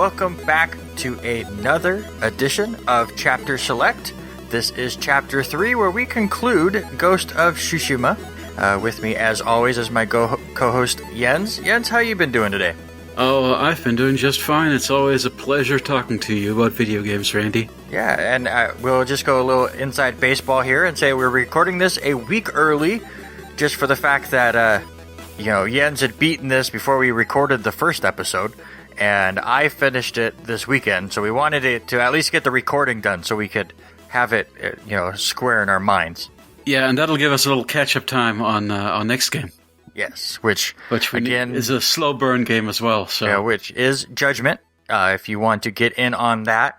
welcome back to another edition of Chapter Select. This is Chapter 3, where we conclude Ghost of Tsushima. With me, as always, is my co-host, Jens. Jens, how you been doing today? Oh, I've been doing just fine. It's always a pleasure talking to you about video games, Randy. Yeah, and we'll just go a little inside baseball here and say we're recording this a week early, just for the fact that, Jens had beaten this before we recorded the first episode. And I finished it this weekend, so we wanted it to at least get the recording done so we could have it, square in our minds. Yeah, and that'll give us a little catch-up time on our next game. Yes, which again is a slow burn game as well. So yeah, which is Judgment. If you want to get in on that,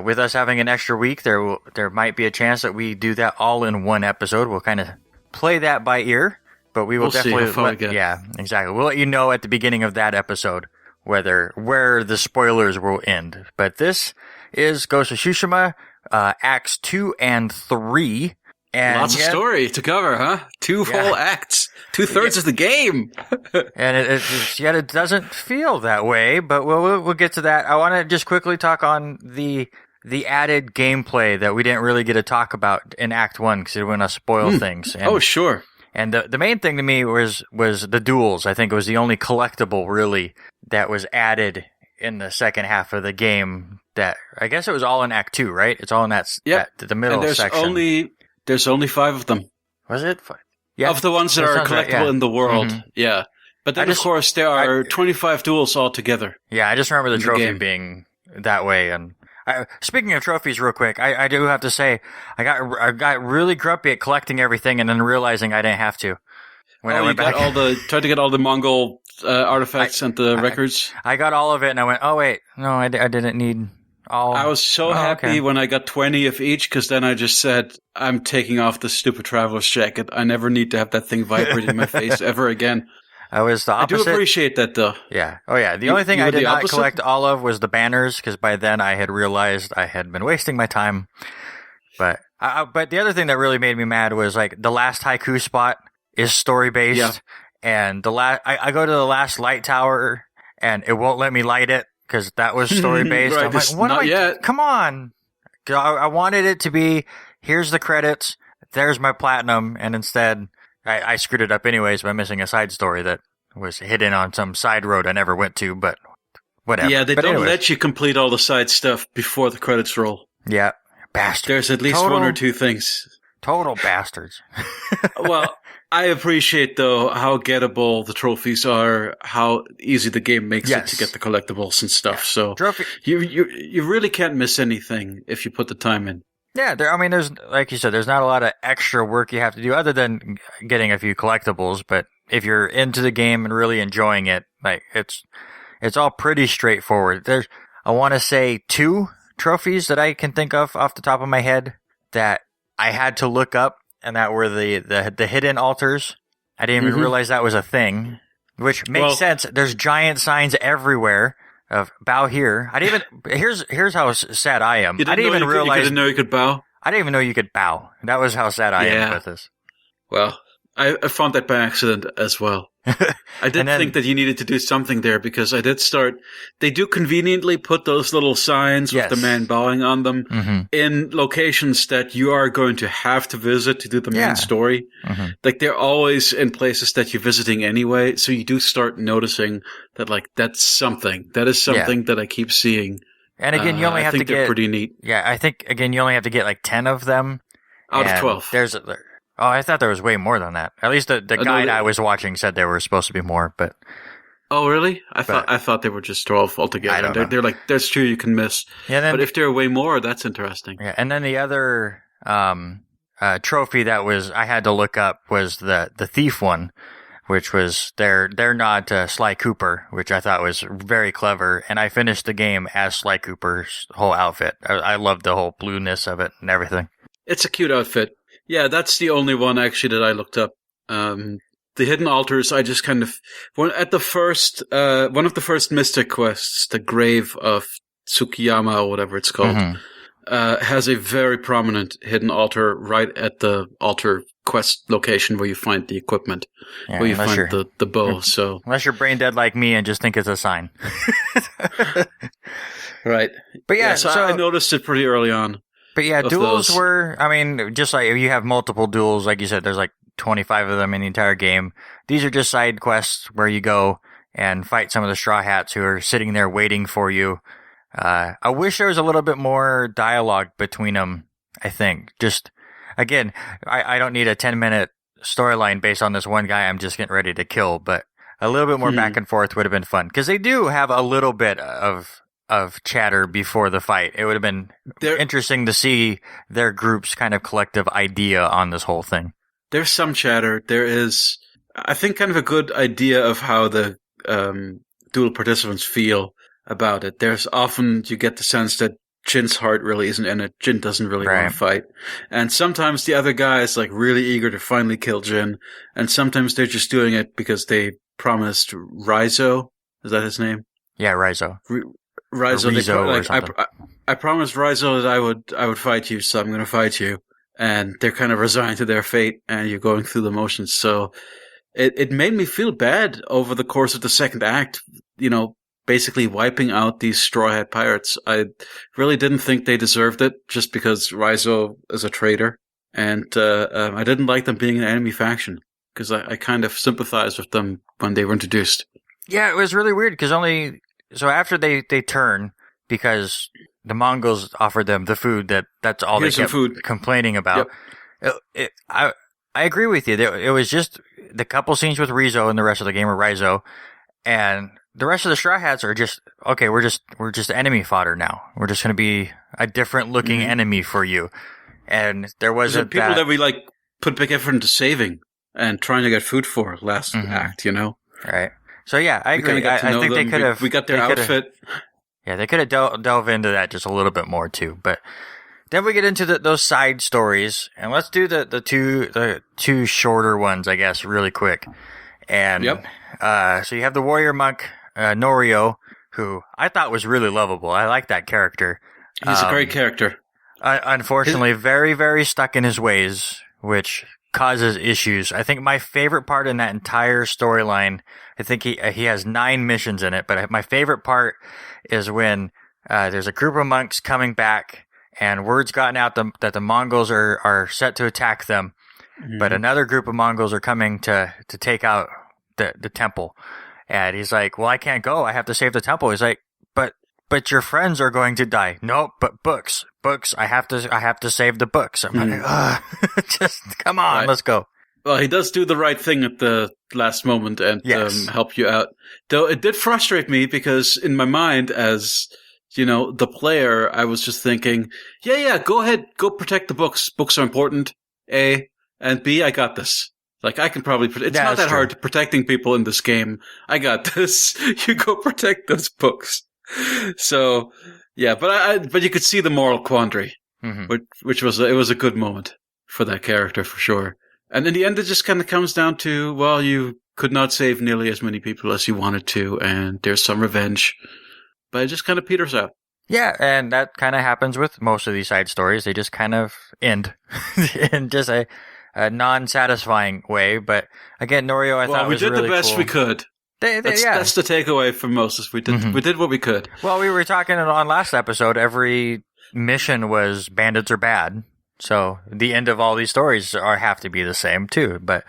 with us having an extra week, there might be a chance that we do that all in one episode. We'll kind of play that by ear, but we'll definitely see how far we get. Yeah, exactly. We'll let you know at the beginning of that episode where the spoilers will end. But this is Ghost of Tsushima, Acts 2 and 3. And lots of story to cover, huh? Two full acts. 2/3 of the game. And it doesn't feel that way, but we'll get to that. I want to just quickly talk on the added gameplay that we didn't really get to talk about in Act 1 because it went to spoil things. And, sure. And the main thing to me was the duels. I think it was the only collectible, really, that was added in the second half of the game. That I guess it was all in Act 2, right? It's all in the middle section. There's only 5 of them. Was it? Yeah. Of the ones that are collectible in the world. Mm-hmm. Yeah. But then, of course, there are 25 duels altogether. Yeah, I just remember the trophy being that way. And speaking of trophies real quick, I do have to say, I got really grumpy at collecting everything and then realizing I didn't have to. When I went back. Tried to get all the Mongol artifacts and the records? I got all of it and I went, oh wait, no, I didn't need all. I was so happy when I got 20 of each, because then I just said, I'm taking off the stupid traveler's jacket. I never need to have that thing vibrate in my face ever again. I was the opposite. I do appreciate that, though. Yeah. Oh, yeah. The only thing I did not collect all of was the banners, because by then I had realized I had been wasting my time. But the other thing that really made me mad was, like, the last haiku spot is story-based. Yeah. And I go to the last light tower, and it won't let me light it, because that was story-based. Right, I'm like, what am I? Yet. Come on. I wanted it to be, here's the credits, there's my platinum, and instead I screwed it up anyways by missing a side story that was hidden on some side road I never went to, but whatever. Yeah, they don't let you complete all the side stuff before the credits roll. Yeah, bastards. There's at least one or two things. Total bastards. Well, I appreciate, though, how gettable the trophies are, how easy the game makes it to get the collectibles and stuff. So you really can't miss anything if you put the time in. Yeah, there's, like you said, there's not a lot of extra work you have to do other than getting a few collectibles. But if you're into the game and really enjoying it, like it's all pretty straightforward. There's, I want to say, 2 trophies that I can think of off the top of my head that I had to look up. And that were the hidden altars. I didn't even realize that was a thing, which makes sense. There's giant signs everywhere of bow here. Here's how sad I am. I didn't even realize. You didn't know you could bow? I didn't even know you could bow. That was how sad I am with this. Well, I found that by accident as well. I did think that you needed to do something there, because I did start. They do conveniently put those little signs with the man bowing on them in locations that you are going to have to visit to do the main story. Mm-hmm. Like, they're always in places that you're visiting anyway, so you do start noticing that, like, that's something. That is something that I keep seeing. And again, you only have to get. They're pretty neat. Yeah, I think again you only have to get like 10 of them out of 12. Oh, I thought there was way more than that. At least the guide I was watching said there were supposed to be more, but. Oh, really? I thought they were just 12 altogether. I don't know. They're like, there's 2 you can miss. Yeah, but if there are way more, that's interesting. Yeah, and then the other trophy that I had to look up was the thief one, which was they're not Sly Cooper, which I thought was very clever. And I finished the game as Sly Cooper's whole outfit. I loved the whole blueness of it and everything. It's a cute outfit. Yeah, that's the only one actually that I looked up. The hidden altars, I just kind of one of the first Mystic quests, the Grave of Tsukiyama or whatever it's called, has a very prominent hidden altar right at the altar quest location where you find the equipment, where you find the bow. So unless you're brain dead like me and just think it's a sign. Right. But yeah, so I noticed it pretty early on. But yeah, duels were, I mean, just like you have multiple duels, like you said, there's like 25 of them in the entire game. These are just side quests where you go and fight some of the Straw Hats who are sitting there waiting for you. I wish there was a little bit more dialogue between them, I think. Just, again, I don't need a 10-minute storyline based on this one guy I'm just getting ready to kill, but a little bit more back and forth would have been fun. Because they do have a little bit of chatter before the fight. It would have been interesting to see their group's kind of collective idea on this whole thing. There's some chatter. There is, I think, kind of a good idea of how the dual participants feel about it. There's often, you get the sense that Jinn's heart really isn't in it. Jinn doesn't really want to fight. And sometimes the other guy is like really eager to finally kill Jinn. And sometimes they're just doing it because they promised Rizzo. Is that his name? Yeah, Rizzo. Rizzo, I promised Rizzo that I would fight you, so I'm going to fight you. And they're kind of resigned to their fate, and you're going through the motions. So it made me feel bad over the course of the second act, basically wiping out these Straw Hat pirates. I really didn't think they deserved it just because Rizzo is a traitor. And I didn't like them being an enemy faction because I kind of sympathized with them when they were introduced. Yeah, it was really weird because so after they turn, because the Mongols offered them the food, that's all they kept complaining about. Yep. I agree with you. It was just the couple scenes with Rizzo and the rest of the game, or Rizzo, and the rest of the Straw Hats are just, okay, we're just enemy fodder now. We're just going to be a different looking enemy for you. And there wasn't people that we like put big effort into saving and trying to get food for last act, Right. So yeah, I agree. I think they could have. We got their outfit. Yeah, they could have delve into that just a little bit more too. But then we get into those side stories, and let's do the two shorter ones, I guess, really quick. And so you have the warrior monk Norio, who I thought was really lovable. I like that character. He's a great character. Unfortunately, very, very stuck in his ways, which causes issues. I think my favorite part in that entire storyline, I think he has 9 missions in it, but my favorite part is when there's a group of monks coming back, and word's gotten out that the Mongols are set to attack them, but another group of Mongols are coming to take out the temple. And he's like, well, I can't go. I have to save the temple. He's like, but your friends are going to die. Nope, but books. I have to save the books. I'm like, just come on, right. Let's go. Well, he does do the right thing at the last moment and help you out. Though it did frustrate me because in my mind, as the player, I was just thinking, yeah, go ahead, go protect the books. Books are important. A, and B, I got this. Like, I can probably protect. It's not that hard protecting people in this game. I got this. You go protect those books. So, yeah, but you could see the moral quandary, which was a good moment for that character for sure. And in the end, it just kind of comes down to, well, you could not save nearly as many people as you wanted to, and there's some revenge, but it just kind of peters out. Yeah, and that kind of happens with most of these side stories. They just kind of end in just a non-satisfying way. But again, Norio, I thought was really cool. We did the best we could. That's the takeaway from Moses. We did what we could. Well, we were talking on last episode, every mission was bandits are bad. So the end of all these stories have to be the same too. But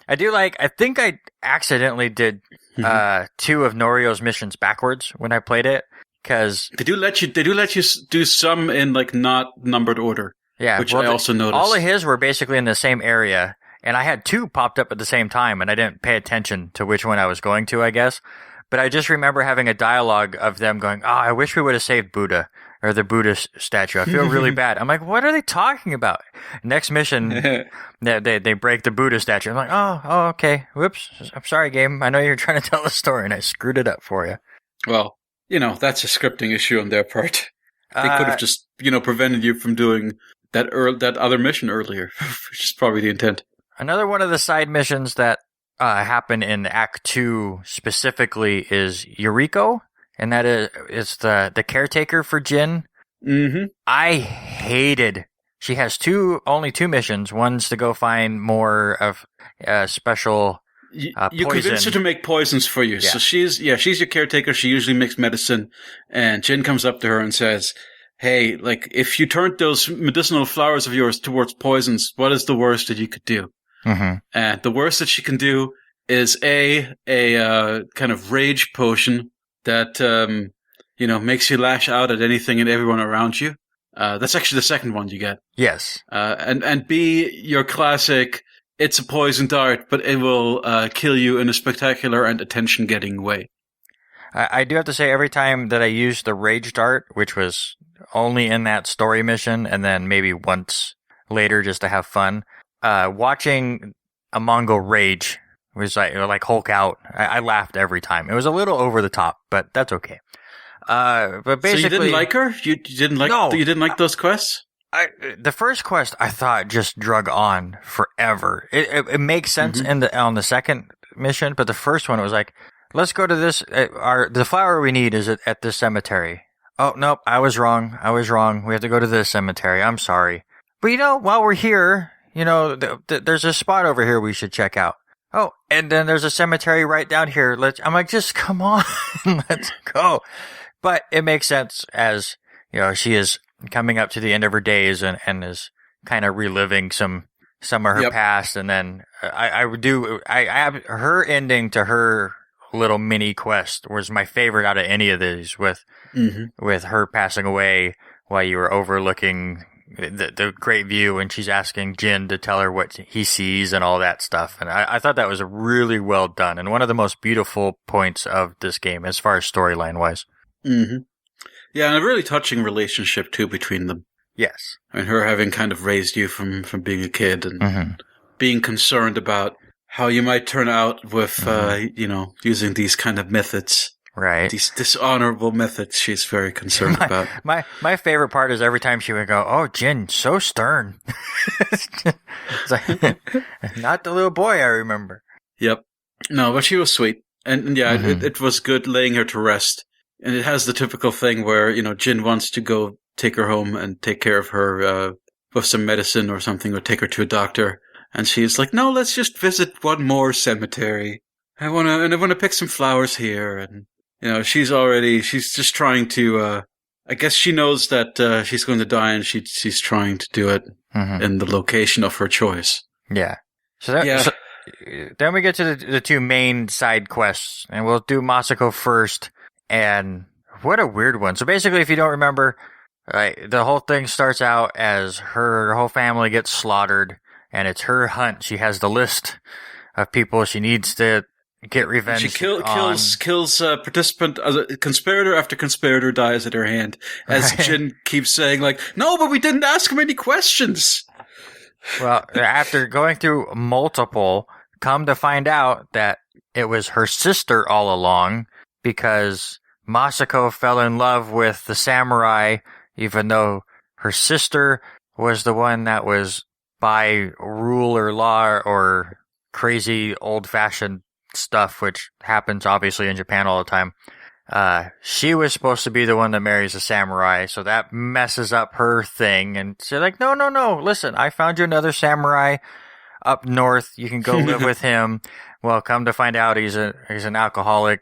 I think I accidentally did 2 of Norio's missions backwards when I played it. Cause they do let you do some in like not numbered order. Yeah. Which I also noticed. All of his were basically in the same area. And I had 2 popped up at the same time, and I didn't pay attention to which one I was going to, I guess. But I just remember having a dialogue of them going, oh, I wish we would have saved Buddha, or the Buddha statue. I feel really bad. I'm like, what are they talking about? Next mission, they break the Buddha statue. I'm like, oh, okay. Whoops. I'm sorry, game. I know you're trying to tell a story, and I screwed it up for you. Well, that's a scripting issue on their part. They could have just, prevented you from doing that other mission earlier, which is probably the intent. Another one of the side missions that happen in Act 2 specifically is Yuriko, and that is the caretaker for Jinn. Mm-hmm. I hated she has only two missions. One's to go find more of special you poison. convince her to make poisons for you. Yeah. So she's your caretaker. She usually makes medicine, and Jinn comes up to her and says, "Hey, like if you turned those medicinal flowers of yours towards poisons, what is the worst that you could do?" Mm-hmm. And the worst that she can do is a kind of rage potion that makes you lash out at anything and everyone around you. That's actually the second one you get. Yes. And B, your classic, it's a poison dart, but it will kill you in a spectacular and attention-getting way. I do have to say, every time that I used the rage dart, which was only in that story mission, and then maybe once later just to have fun, watching a Mongol rage was like Hulk out. I laughed every time. It was a little over the top, but that's okay. But basically, so you didn't like her? You didn't like? No, you didn't like those quests? The first quest I thought just drug on forever. It makes sense on the second mission, but the first one it was like, let's go to this. The flower we need is at this cemetery. Oh nope, I was wrong. We have to go to this cemetery. I'm sorry, but while we're here, there's a spot over here we should check out. Oh, and then there's a cemetery right down here. I'm like, just come on, let's go. But it makes sense as, she is coming up to the end of her days and is kind of reliving some of her past. And then I have her ending to her little mini quest was my favorite out of any of these with her passing away while you were overlooking the great view and she's asking Jinn to tell her what he sees and all that stuff. And I thought that was really well done and one of the most beautiful points of this game as far as storyline wise. Mm-hmm. Yeah, and a really touching relationship too between them. Yes. I mean, her having kind of raised you from being a kid and being concerned about how you might turn out with, using these kind of methods. Right. These dishonorable methods she's very concerned about. My favorite part is every time she would go, "Oh, Jinn, so stern." It's like, not the little boy I remember. Yep. No, but she was sweet. And yeah, it was good laying her to rest. And it has the typical thing where, Jinn wants to go take her home and take care of her with some medicine or something, or take her to a doctor. And she's like, "No, let's just visit one more cemetery. I want to pick some flowers here." And, she's just trying to, I guess she knows that she's going to die and she's trying to do it in the location of her choice. Yeah. So then we get to the two main side quests, and we'll do Masako first. And what a weird one. So basically, if you don't remember, the whole thing starts out as her whole family gets slaughtered, and it's her hunt. She has the list of people she needs to get revenge. She kills participant, conspirator after conspirator dies at her hand, as Jinn keeps saying, like, "No, but we didn't ask him any questions." Well, after going through multiple, come to find out that it was her sister all along, because Masako fell in love with the samurai, even though her sister was the one that was by rule or law or crazy old-fashioned stuff, which happens obviously in Japan all the time. She was supposed to be the one that marries a samurai, so that messes up her thing. And she's like, no, listen, I found you another samurai up north. You can go live with him. Well, come to find out he's an alcoholic.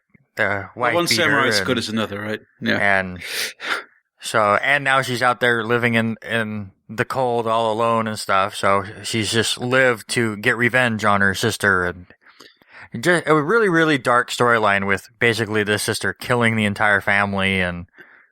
One samurai is good as another, right? Yeah. And now she's out there living in the cold all alone and stuff. So she's just lived to get revenge on her sister. And just a really, really dark storyline with basically the sister killing the entire family and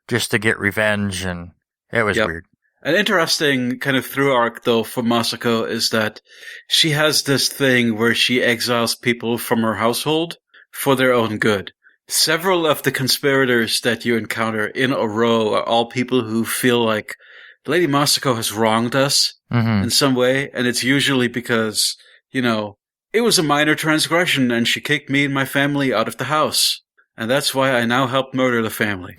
just to get revenge. And it was weird. An interesting kind of through arc, though, for Masako is that she has this thing where she exiles people from her household for their own good. Several of the conspirators that you encounter in a row are all people who feel like Lady Masako has wronged us in some way, and it's usually because, it was a minor transgression and she kicked me and my family out of the house, and that's why I now help murder the family.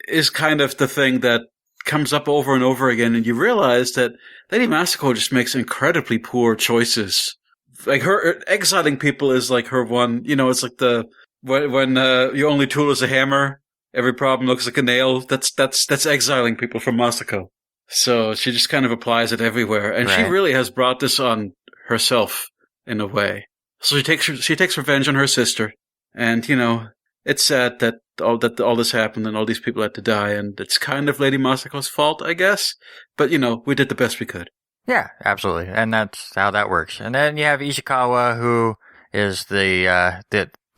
Is kind of the thing that comes up over and over again, and you realize that Lady Masako just makes incredibly poor choices. Like, her exiling people is like her one, it's like when your only tool is a hammer, every problem looks like a nail. That's exiling people from Masako. So she just kind of applies it everywhere. And she really has brought this on herself in a way. So she takes revenge on her sister. And, it's sad that all this happened and all these people had to die. And it's kind of Lady Masako's fault, I guess. But, we did the best we could. Yeah, absolutely. And that's how that works. And then you have Ishikawa, who is the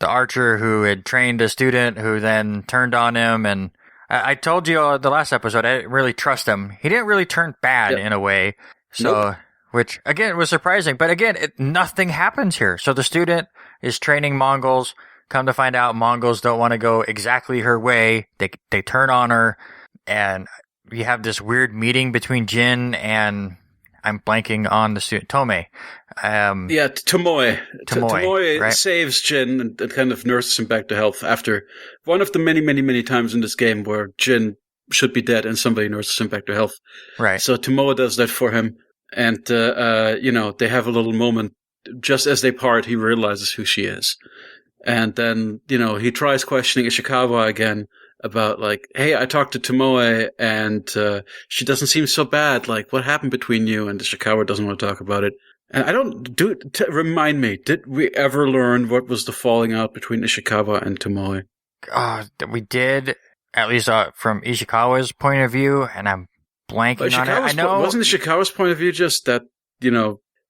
archer who had trained a student who then turned on him. And I told you the last episode, I didn't really trust him. He didn't really turn bad in a way. So, which again was surprising. But again, nothing happens here. So the student is training Mongols. Come to find out, Mongols don't want to go exactly her way. They turn on her. And we have this weird meeting between Jinn and I'm blanking on the student, Tomoe. Tomoe. Tomoe right? Saves Jinn and kind of nurses him back to health after one of the many, many, many times in this game where Jinn should be dead and somebody nurses him back to health. Right. So Tomoe does that for him. And, they have a little moment. Just as they part, he realizes who she is. And then, he tries questioning Ishikawa again about like, hey, I talked to Tomoe and she doesn't seem so bad. Like, what happened between you? And Ishikawa doesn't want to talk about it. And I don't remind me, did we ever learn what was the falling out between Ishikawa and Tomoe? We did, at least from Ishikawa's point of view, and I'm blanking on it. I know. Wasn't Ishikawa's point of view just that,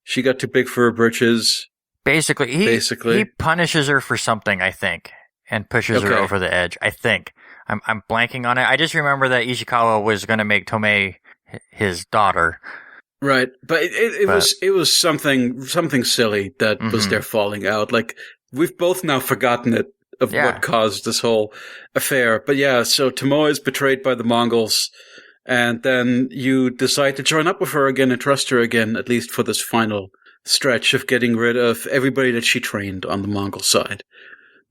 she got too big for her britches? Basically, he punishes her for something, I think, and pushes her over the edge, I think. I'm blanking on it. I just remember that Ishikawa was going to make Tomoe his daughter. Right, but it was something silly that was their falling out. Like, we've both now forgotten it of what caused this whole affair. But yeah, so Tomoe is betrayed by the Mongols, and then you decide to join up with her again and trust her again, at least for this final stretch of getting rid of everybody that she trained on the Mongol side.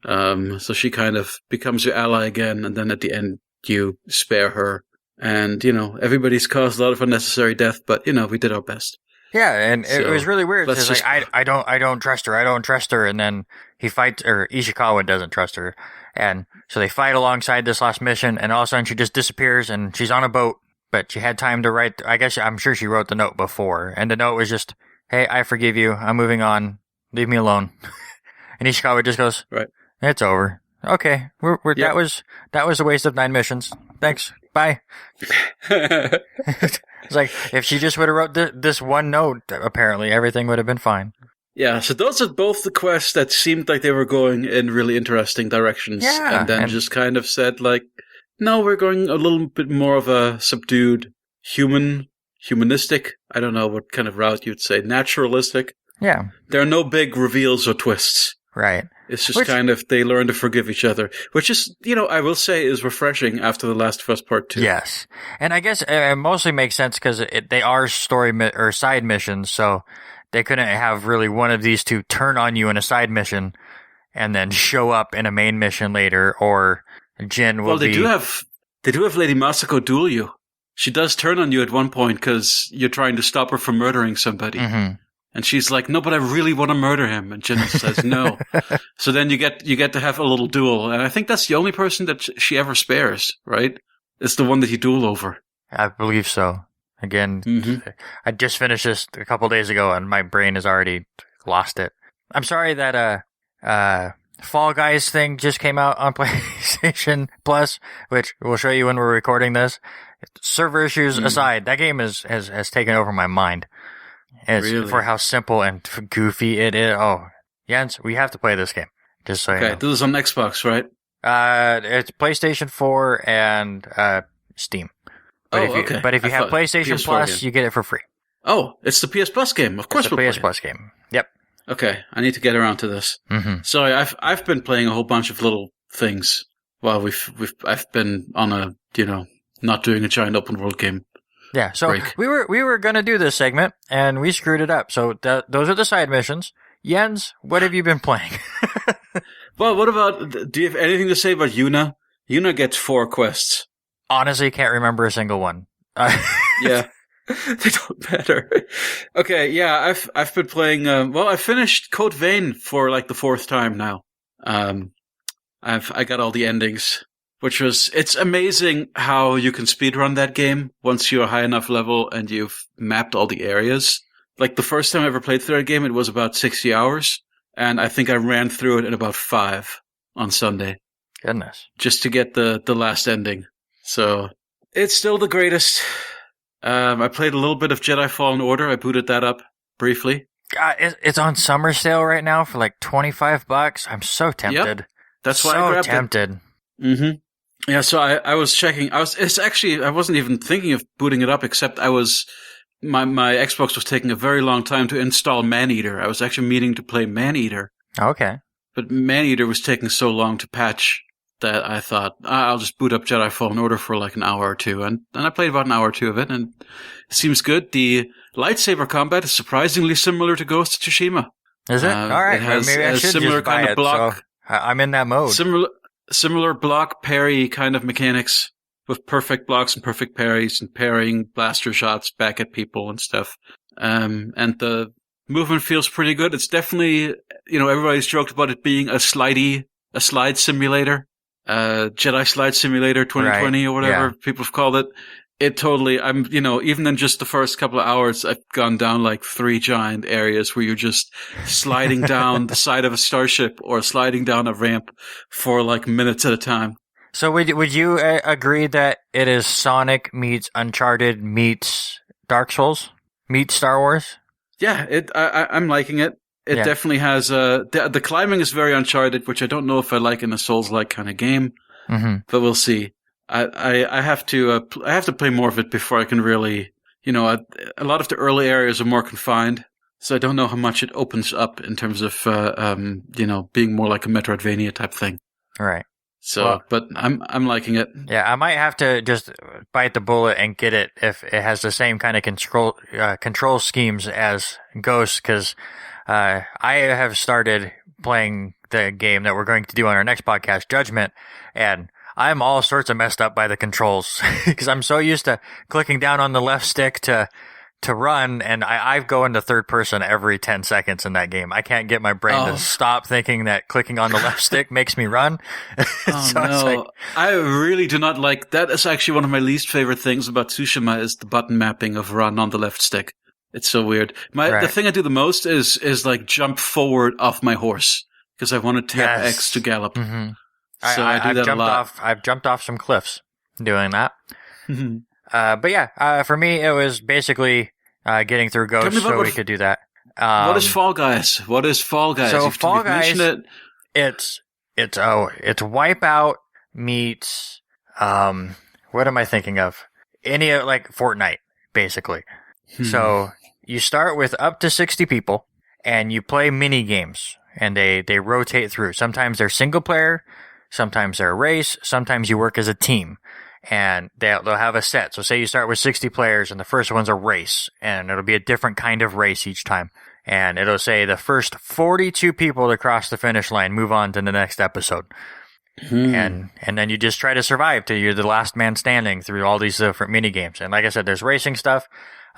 So she kind of becomes your ally again, and then at the end, you spare her. And, everybody's caused a lot of unnecessary death, but, we did our best. Yeah, and it was really weird. It's like, I don't trust her. I don't trust her. And then he fights, or Ishikawa doesn't trust her. And so they fight alongside this last mission, and all of a sudden she just disappears, and she's on a boat, but she had time to write, I'm sure she wrote the note before. And the note was just, hey, I forgive you. I'm moving on. Leave me alone. And Ishikawa just goes, right. It's over. Okay. That was a waste of 9 missions. Thanks. Bye. It's like, if she just would have wrote this one note, apparently everything would have been fine. Yeah, so those are both the quests that seemed like they were going in really interesting directions. Yeah, and then just kind of said, like, no, we're going a little bit more of a subdued, humanistic, I don't know what kind of route you'd say, naturalistic. Yeah. There are no big reveals or twists. Right. It's just kind of, they learn to forgive each other, which is, I will say is refreshing after The Last of Us Part 2. Yes. And I guess it mostly makes sense because they are story or side missions, so they couldn't have really one of these two turn on you in a side mission and then show up in a main mission later, or Jinn will they do have Lady Masako duel you. She does turn on you at one point because you're trying to stop her from murdering somebody. Mm-hmm. And she's like, no, but I really want to murder him. And Jinn says no. So then you get to have a little duel. And I think that's the only person that she ever spares, right? It's the one that you duel over. I believe so. Again, I just finished this a couple days ago and my brain has already lost it. I'm sorry that Fall Guys thing just came out on PlayStation Plus, which we'll show you when we're recording this. Server issues aside, that game has taken over my mind. Really? For how simple and goofy it is. Oh, Jens, we have to play this game. Just so you know. Okay, this is on Xbox, right? It's PlayStation 4 and Steam. But if you have PlayStation PS4 Plus, game. You get it for free. Oh, it's the PS Plus game. Of course, it's the PS Plus game. Yep. Okay, I need to get around to this. Mm-hmm. Sorry, I've been playing a whole bunch of little things while I've been on a not doing a giant open world game. Yeah, so break. we were gonna do this segment and we screwed it up. So those are the side missions. Jens, what have you been playing? Well, what about? Do you have anything to say about Yuna? Yuna gets 4 quests. Honestly, can't remember a single one. Yeah, they don't matter. Okay, yeah, I've been playing. I finished Code Vein for like the 4th time now. I got all the endings It's amazing how you can speedrun that game once you're a high enough level and you've mapped all the areas. Like the first time I ever played through that game, it was about 60 hours, and I think I ran through it in about 5 on Sunday. Goodness. Just to get the last ending. So, it's still the greatest. I played a little bit of Jedi Fallen Order. I booted that up briefly. God, it's on summer sale right now for like $25. I'm so tempted. Yep. That's why I grabbed it. So tempted. Mm-hmm. Yeah, so I was checking. I wasn't even thinking of booting it up, except my Xbox was taking a very long time to install Maneater. I was actually meaning to play Maneater. Okay. But Maneater was taking so long to patch that I thought, I'll just boot up Jedi Fallen Order for like an hour or two. And I played about an hour or two of it, and it seems good. The lightsaber combat is surprisingly similar to Ghost of Tsushima. Is it? All right. It has Maybe I should similar just buy kind of block. So I'm in that mode. Similar block parry kind of mechanics with perfect blocks and perfect parries and parrying blaster shots back at people and stuff. And the movement feels pretty good. It's definitely, everybody's joked about it being a slide simulator, Jedi Slide Simulator 2020 or whatever people have called it. It totally, even in just the first couple of hours, I've gone down like 3 giant areas where you're just sliding down the side of a starship or sliding down a ramp for like minutes at a time. So would you agree that it is Sonic meets Uncharted meets Dark Souls meets Star Wars? Yeah, I'm liking it. It definitely has the climbing is very Uncharted, which I don't know if I like in a Souls-like kind of game, but we'll see. I have to play more of it before I can really, a lot of the early areas are more confined, so I don't know how much it opens up in terms of, being more like a Metroidvania type thing. Right. So, but I'm liking it. Yeah, I might have to just bite the bullet and get it if it has the same kind of control schemes as Ghost, because I have started playing the game that we're going to do on our next podcast, Judgment, and I'm all sorts of messed up by the controls because I'm so used to clicking down on the left stick to run, and I go into third person every 10 seconds in that game. I can't get my brain to stop thinking that clicking on the left stick makes me run. So no. I really do not like that. Is actually one of my least favorite things about Tsushima is the button mapping of run on the left stick. It's so weird. The thing I do the most is like jump forward off my horse because I want to tap X to gallop. Mm-hmm. So I do that a lot. I've jumped off some cliffs doing that. But yeah, for me, it was basically getting through Ghost so we could do that. What is Fall Guys? So Fall Guys, it's Wipeout meets, what am I thinking of? Any, like, Fortnite, basically. So you start with up to 60 people, and you play mini games, and they rotate through. Sometimes they're single player, sometimes they're a race, sometimes you work as a team. And they'll have a set. So say you start with 60 players and the first one's a race, and it'll be a different kind of race each time. And it'll say the first 42 people to cross the finish line move on to the next episode. And then you just try to survive till you're the last man standing through all these different mini games. And like I said, there's racing stuff.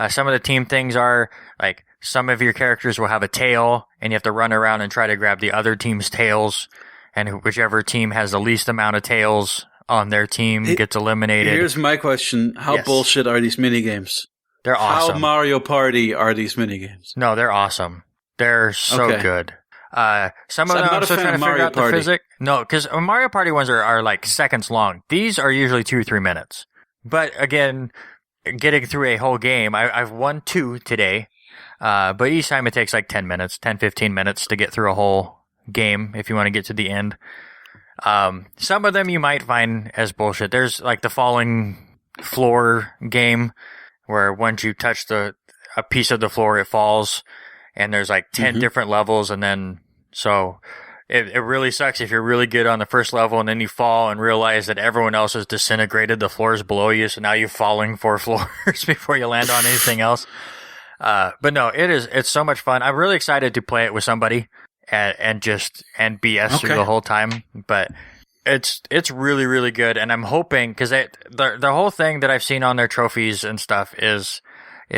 Some of the team things are like some of your characters will have a tail, and you have to run around and try to grab the other team's tails. And whichever team has the least amount of tails on their team gets eliminated. Here's my question. How bullshit are these minigames? They're awesome. How Mario Party are these minigames? No, they're awesome. They're so good. Some of them I'm still trying to figure out the physics. No, because Mario Party ones are like seconds long. These are usually 2-3 minutes. But again, getting through a whole game, I've won 2 today. But each time it takes like 10 minutes, 10-15 minutes to get through a whole game if you want to get to the end. Some of them you might find as bullshit. There's like the falling floor game where once you touch a piece of the floor, it falls, and there's like 10 different levels. And then, so it really sucks if you're really good on the first level and then you fall and realize that everyone else has disintegrated the floors below you. So now you're falling 4 floors before you land on anything else. But no, it's so much fun. I'm really excited to play it with somebody. And BS through the whole time, but it's really, really good. And I'm hoping, because the whole thing that I've seen on their trophies and stuff is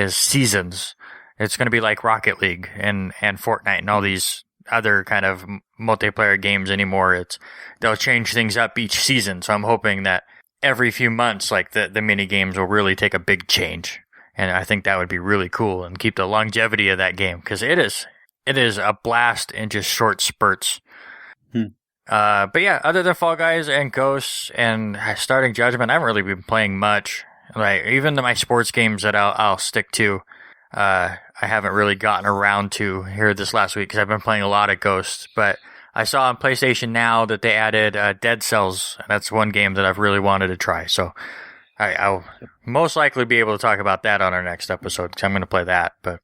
seasons. It's going to be like Rocket League and Fortnite and all these other kind of multiplayer games anymore. They'll change things up each season. So I'm hoping that every few months, like the mini games will really take a big change. And I think that would be really cool and keep the longevity of that game, because it is a blast in just short spurts. But yeah, other than Fall Guys and Ghosts and Starting Judgment, I haven't really been playing much. Like, even my sports games that I'll stick to, I haven't really gotten around to here this last week because I've been playing a lot of Ghosts. But I saw on PlayStation Now that they added Dead Cells, and that's one game that I've really wanted to try. So I'll most likely be able to talk about that on our next episode, because I'm going to play that. But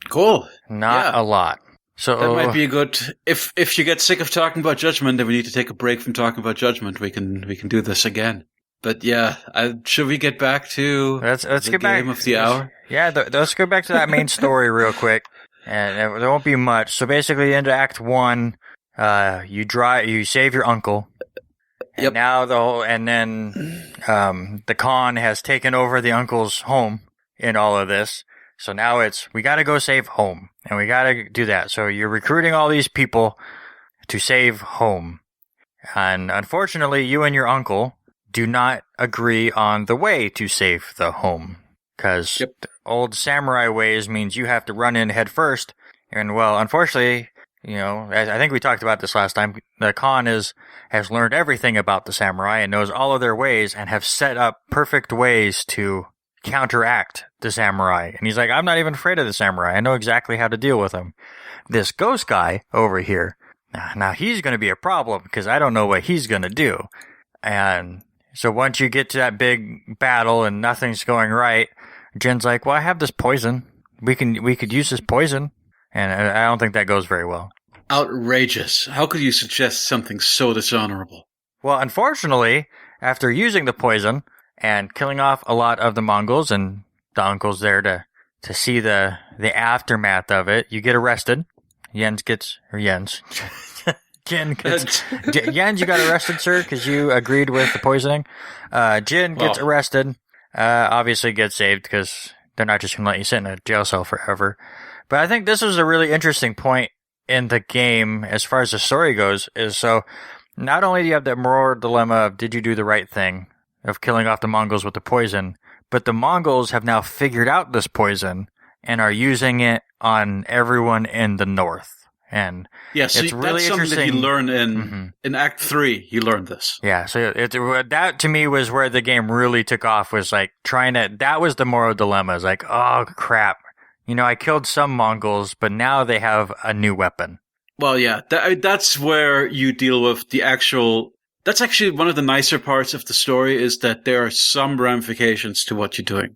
cool, not a lot. So that might be a good. If you get sick of talking about Judgment, then we need to take a break from talking about Judgment. We can do this again. But yeah, should we get back to let's the get game back of the hour? Yeah, let's go back to that main story real quick, and there won't be much. So basically, into Act 1, you save your uncle. Yep. And then the Khan has taken over the uncle's home in all of this. So now we got to go save home, and we got to do that. So you're recruiting all these people to save home. And unfortunately, you and your uncle do not agree on the way to save the home, because old samurai ways means you have to run in head first. And well, unfortunately, I think we talked about this last time, the Khan has learned everything about the samurai and knows all of their ways and have set up perfect ways to counteract the samurai. And he's like, I'm not even afraid of the samurai. I know exactly how to deal with him. This ghost guy over here, now he's going to be a problem, because I don't know what he's going to do. And so once you get to that big battle and nothing's going right, Jinn's like, well, I have this poison. We could use this poison. And I don't think that goes very well. Outrageous. How could you suggest something so dishonorable? Well, unfortunately, after using the poison and killing off a lot of the Mongols, and the uncle's there to see the aftermath of it, you get arrested. Jens, you got arrested, sir, because you agreed with the poisoning. Jinn gets arrested, obviously gets saved, because they're not just going to let you sit in a jail cell forever. But I think this was a really interesting point in the game as far as the story goes, is so not only do you have that moral dilemma of did you do the right thing of killing off the Mongols with the poison, but the Mongols have now figured out this poison and are using it on everyone in the north. And so it's really that's something that you learn in Act 3. You learn this. Yeah, so that to me was where the game really took off, was like that was the moral dilemma. It's like, oh crap. I killed some Mongols, but now they have a new weapon. Well, yeah, that's where you deal with the actual... That's actually one of the nicer parts of the story, is that there are some ramifications to what you're doing.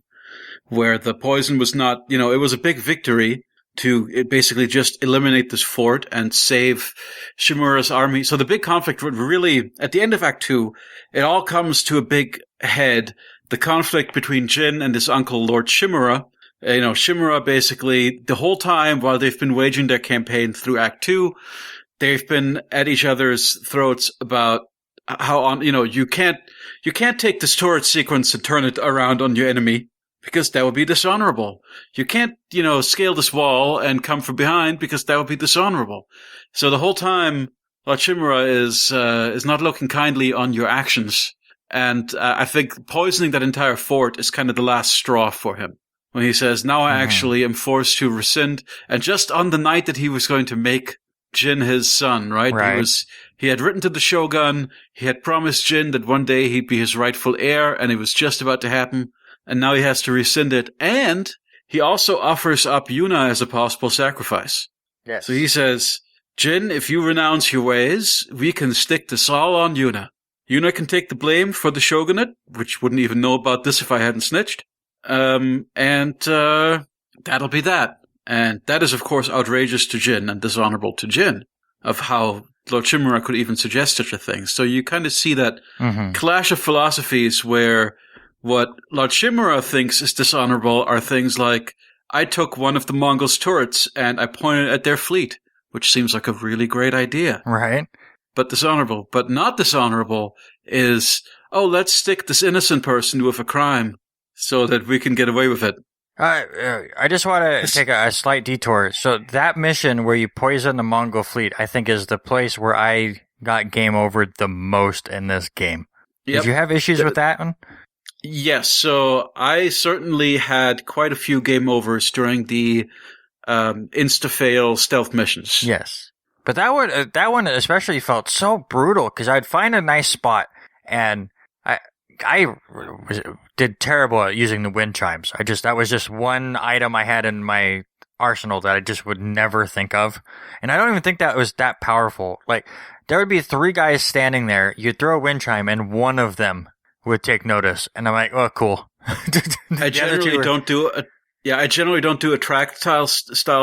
Where the poison was not... it was a big victory to basically just eliminate this fort and save Shimura's army. So the big conflict would really... At the end of Act 2, it all comes to a big head. The conflict between Jinn and his uncle, Lord Shimura... Shimura basically, the whole time while they've been waging their campaign through Act 2, they've been at each other's throats about how you can't take this turret sequence and turn it around on your enemy, because that would be dishonorable. You can't, scale this wall and come from behind, because that would be dishonorable. So the whole time, Lord Shimura is not looking kindly on your actions. And I think poisoning that entire fort is kind of the last straw for him. When he says, now I actually am forced to rescind. And just on the night that he was going to make Jinn his son, right? He had written to the Shogun. He had promised Jinn that one day he'd be his rightful heir, and it was just about to happen. And now he has to rescind it. And he also offers up Yuna as a possible sacrifice. Yes. So he says, Jinn, if you renounce your ways, we can stick this all on Yuna. Yuna can take the blame for the shogunate, which wouldn't even know about this if I hadn't snitched. And that'll be that. And that is, of course, outrageous to Jinn and dishonorable to Jinn, of how Lord Shimura could even suggest such a thing. So you kind of see that clash of philosophies where what Lord Shimura thinks is dishonorable are things like, I took one of the Mongols' turrets and I pointed at their fleet, which seems like a really great idea. Right. But dishonorable. But not dishonorable is, let's stick this innocent person with a crime so that we can get away with it. I just want to take a slight detour. So that mission where you poison the Mongol fleet, I think, is the place where I got game over the most in this game. Yep. Did you have issues with that one? Yes. So I certainly had quite a few game overs during the insta-fail stealth missions. Yes. But that one especially felt so brutal because I'd find a nice spot and I did terrible at using the wind chimes. That was just one item I had in my arsenal that I just would never think of. And I don't even think that was that powerful. Like, there would be 3 guys standing there, you'd throw a wind chime, and one of them would take notice. And I'm like, oh, cool. I generally don't do attract style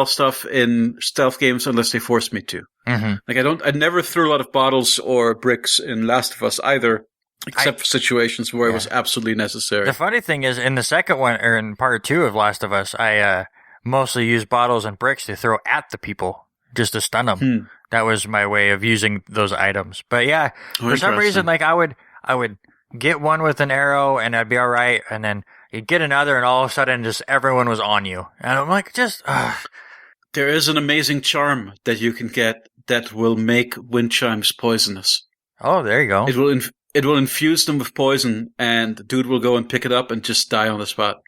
stuff in stealth games unless they force me to. Mm-hmm. Like, I never threw a lot of bottles or bricks in Last of Us either. Except for situations where it was absolutely necessary. The funny thing is, in the second one, or in part 2 of Last of Us, I mostly used bottles and bricks to throw at the people, just to stun them. That was my way of using those items. But yeah, for some reason, like I would get one with an arrow, and I'd be all right, and then you'd get another, and all of a sudden, just everyone was on you, and I'm like, There is an amazing charm that you can get that will make wind chimes poisonous. Oh, there you go. It will infuse them with poison, and the dude will go and pick it up and just die on the spot.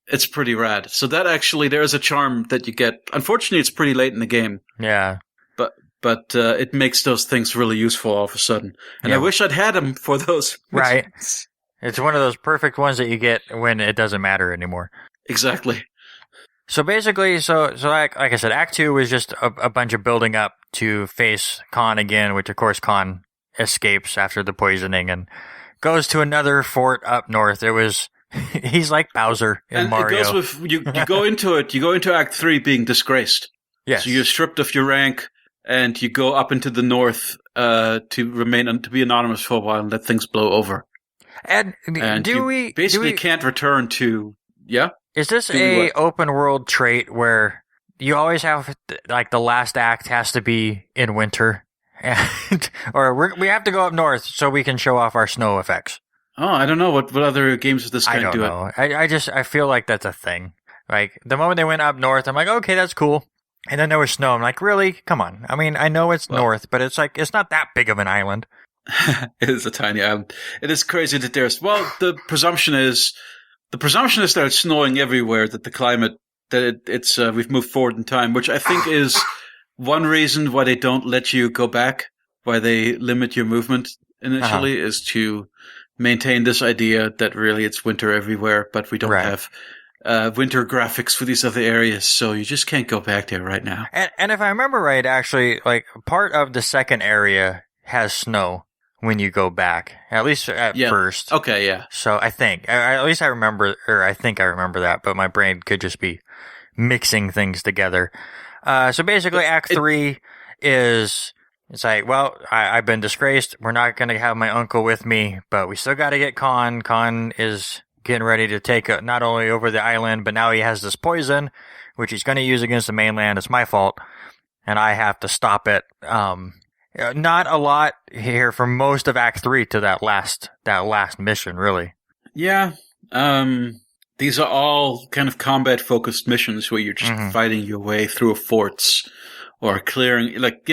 It's pretty rad. So that actually, there is a charm that you get. Unfortunately, it's pretty late in the game. Yeah. But it makes those things really useful all of a sudden. And I wish I'd had them for those. Right. It's one of those perfect ones that you get when it doesn't matter anymore. Exactly. So basically, like I said, Act 2 was just a bunch of building up to face Khan again, which of course Khan escapes after the poisoning and goes to another fort up north. He's like Bowser in Mario. It goes with, you go into Act 3 being disgraced. Yes. So you're stripped of your rank and you go up into the north to be anonymous for a while and let things blow over. And you can't return to, Is this a open world trait where you always have, like, the last act has to be in winter? Or we have to go up north so we can show off our snow effects. Oh, I don't know what other games of this kind do it. I feel like that's a thing. Like, the moment they went up north, I'm like, okay, that's cool. And then there was snow. I'm like, really? Come on. I mean, I know it's north, but it's like, it's not that big of an island. It is a tiny island. It is crazy that the presumption is that it's snowing everywhere, that the climate, that we've moved forward in time, which I think is one reason why they don't let you go back, why they limit your movement initially, is to maintain this idea that really it's winter everywhere, but we don't have winter graphics for these other areas, so you just can't go back there right now. And if I remember right, actually, like, part of the second area has snow when you go back, at least at first. Okay, yeah. So I think, at least I remember that, but my brain could just be mixing things together. So basically, Act 3 is, it's like, well, I've been disgraced. We're not going to have my uncle with me, but we still got to get Khan. Khan is getting ready to take not only over the island, but now he has this poison, which he's going to use against the mainland. It's my fault, and I have to stop it. Not a lot here for most of Act 3 to that last mission, really. Yeah. These are all kind of combat-focused missions where you're just fighting your way through forts or clearing, like,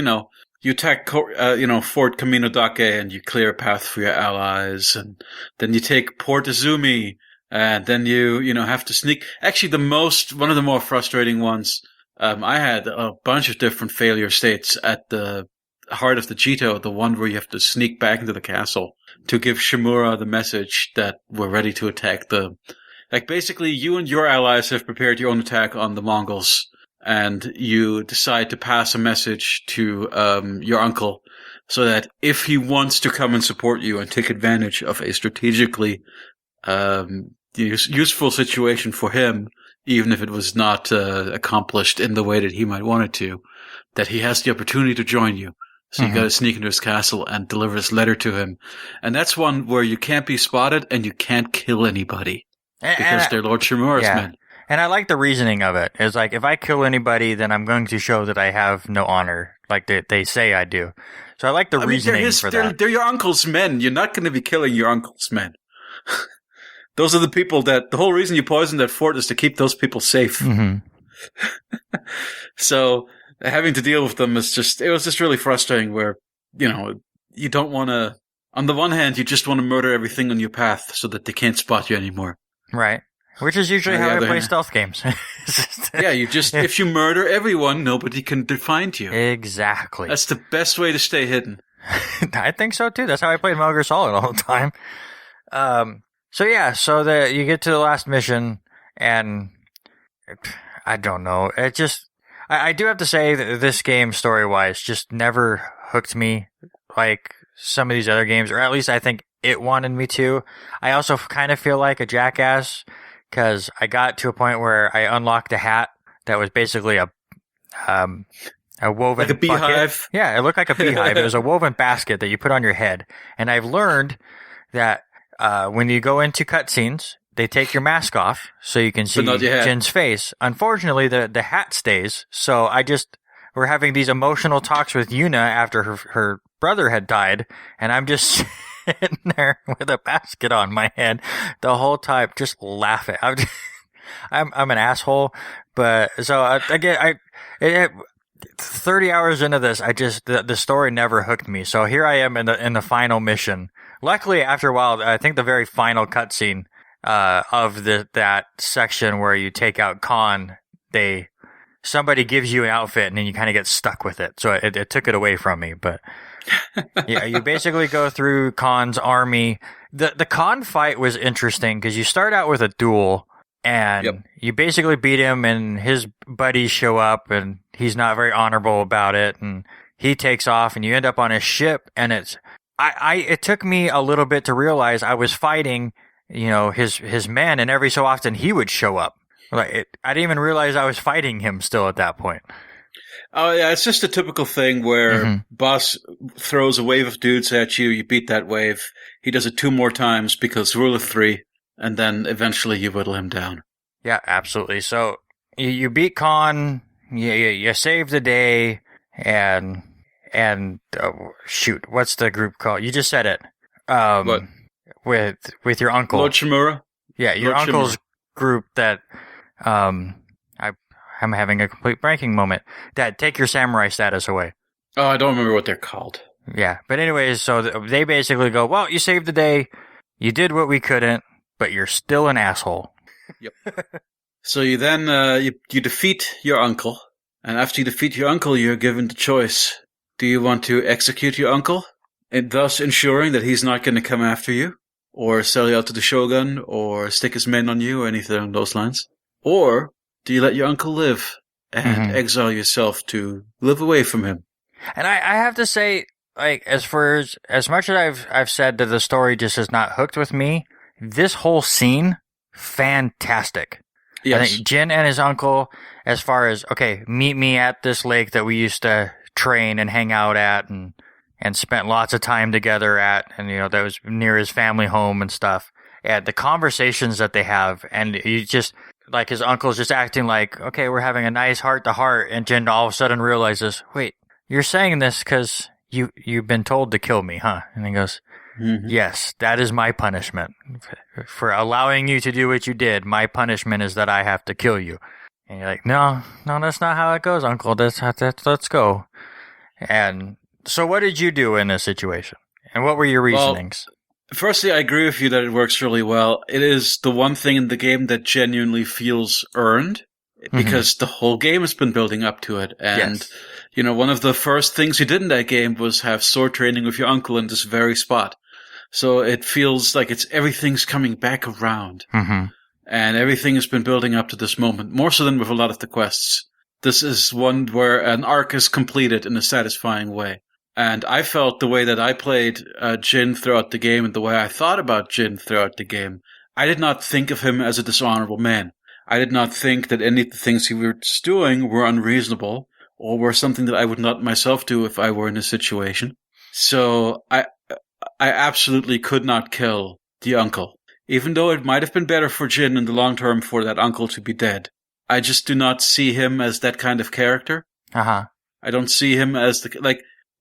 you attack, Fort Camino Dake and you clear a path for your allies, and then you take Port Izumi, and then you have to sneak. Actually, one of the more frustrating ones, I had a bunch of different failure states at the heart of the Cheeto, the one where you have to sneak back into the castle to give Shimura the message that we're ready to attack basically you and your allies have prepared your own attack on the Mongols, and you decide to pass a message to your uncle so that if he wants to come and support you and take advantage of a strategically useful situation for him, even if it was not accomplished in the way that he might want it to, that he has the opportunity to join you. So you got to sneak into his castle and deliver this letter to him. And that's one where you can't be spotted and you can't kill anybody because they're Lord Shimura's men. And I like the reasoning of it. It's like, if I kill anybody, then I'm going to show that I have no honor, like they say I do. So I like the reasoning for that. They're your uncle's men. You're not going to be killing your uncle's men. those are the people that the whole reason you poisoned that fort is to keep those people safe. Mm-hmm. So having to deal with them was just really frustrating where, you don't want to, on the one hand, you just want to murder everything on your path so that they can't spot you anymore. Right. Which is usually how I play stealth games. Yeah, if you murder everyone, nobody can find you. Exactly. That's the best way to stay hidden. I think so too. That's how I played Metal Gear Solid all the time. So you get to the last mission, and I don't know. It just, I do have to say that this game, story-wise, just never hooked me like some of these other games, or at least I think it wanted me to. I also kind of feel like a jackass, because I got to a point where I unlocked a hat that was basically a woven like a beehive. Bucket. Yeah, it looked like a beehive. It was a woven basket that you put on your head. And I've learned that when you go into cutscenes, they take your mask off so you can see Jinn's face. Unfortunately, the hat stays. So we're having these emotional talks with Yuna after her brother had died, and I'm just sitting there with a basket on my head the whole time, just laughing. I'm an asshole, but so again, 30 hours into this, the story never hooked me. So here I am in the final mission. Luckily, after a while, I think the very final cutscene of that section where you take out Khan, somebody gives you an outfit and then you kind of get stuck with it. So it took it away from me, but yeah, you basically go through Khan's army. The Khan fight was interesting because you start out with a duel and you basically beat him, and his buddies show up and he's not very honorable about it, and he takes off and you end up on his ship, and it took me a little bit to realize I was fighting, his men, and every so often he would show up. I didn't even realize I was fighting him still at that point. Oh, yeah, it's just a typical thing where boss throws a wave of dudes at you, you beat that wave, he does it 2 more times because rule of 3, and then eventually you whittle him down. Yeah, absolutely. So you beat Khan, you save the day, and shoot, what's the group called? You just said it. What? With your uncle. Lord Shimura? Yeah, your Lord uncle's Shimura. Group that, I'm having a complete blanking moment, that take your samurai status away. Oh, I don't remember what they're called. Yeah, but anyways, so they basically go, well, you saved the day, you did what we couldn't, but you're still an asshole. Yep. So you then, you defeat your uncle, and after you defeat your uncle, you're given the choice. Do you want to execute your uncle, and thus ensuring that he's not going to come after you, or sell you out to the Shogun, or stick his men on you, or anything along those lines? Or do you let your uncle live and exile yourself to live away from him? And I have to say, like, as much as I've said that the story just has not hooked with me, this whole scene, fantastic. Yes. I think Jin and his uncle, as far as, okay, meet me at this lake that we used to train and hang out at and spent lots of time together at, and that was near his family home and stuff. And the conversations that they have, and you just, like, his uncle's just acting like, okay, we're having a nice heart-to-heart, and Jin all of a sudden realizes, wait, you're saying this because you've been told to kill me, huh? And he goes, yes, that is my punishment. For allowing you to do what you did, my punishment is that I have to kill you. And you're like, no, that's not how it goes, uncle. Let's go. And so what did you do in this situation? And what were your reasonings? Well, firstly, I agree with you that it works really well. It is the one thing in the game that genuinely feels earned, because the whole game has been building up to it. And, one of the first things you did in that game was have sword training with your uncle in this very spot. So it feels like everything's coming back around. And everything has been building up to this moment, more so than with a lot of the quests. This is one where an arc is completed in a satisfying way. And I felt the way that I played Jin throughout the game and the way I thought about Jin throughout the game, I did not think of him as a dishonorable man. I did not think that any of the things he was doing were unreasonable or were something that I would not myself do if I were in a situation. So I absolutely could not kill the uncle. Even though it might have been better for Jin in the long term for that uncle to be dead. I just do not see him as that kind of character. I don't see him as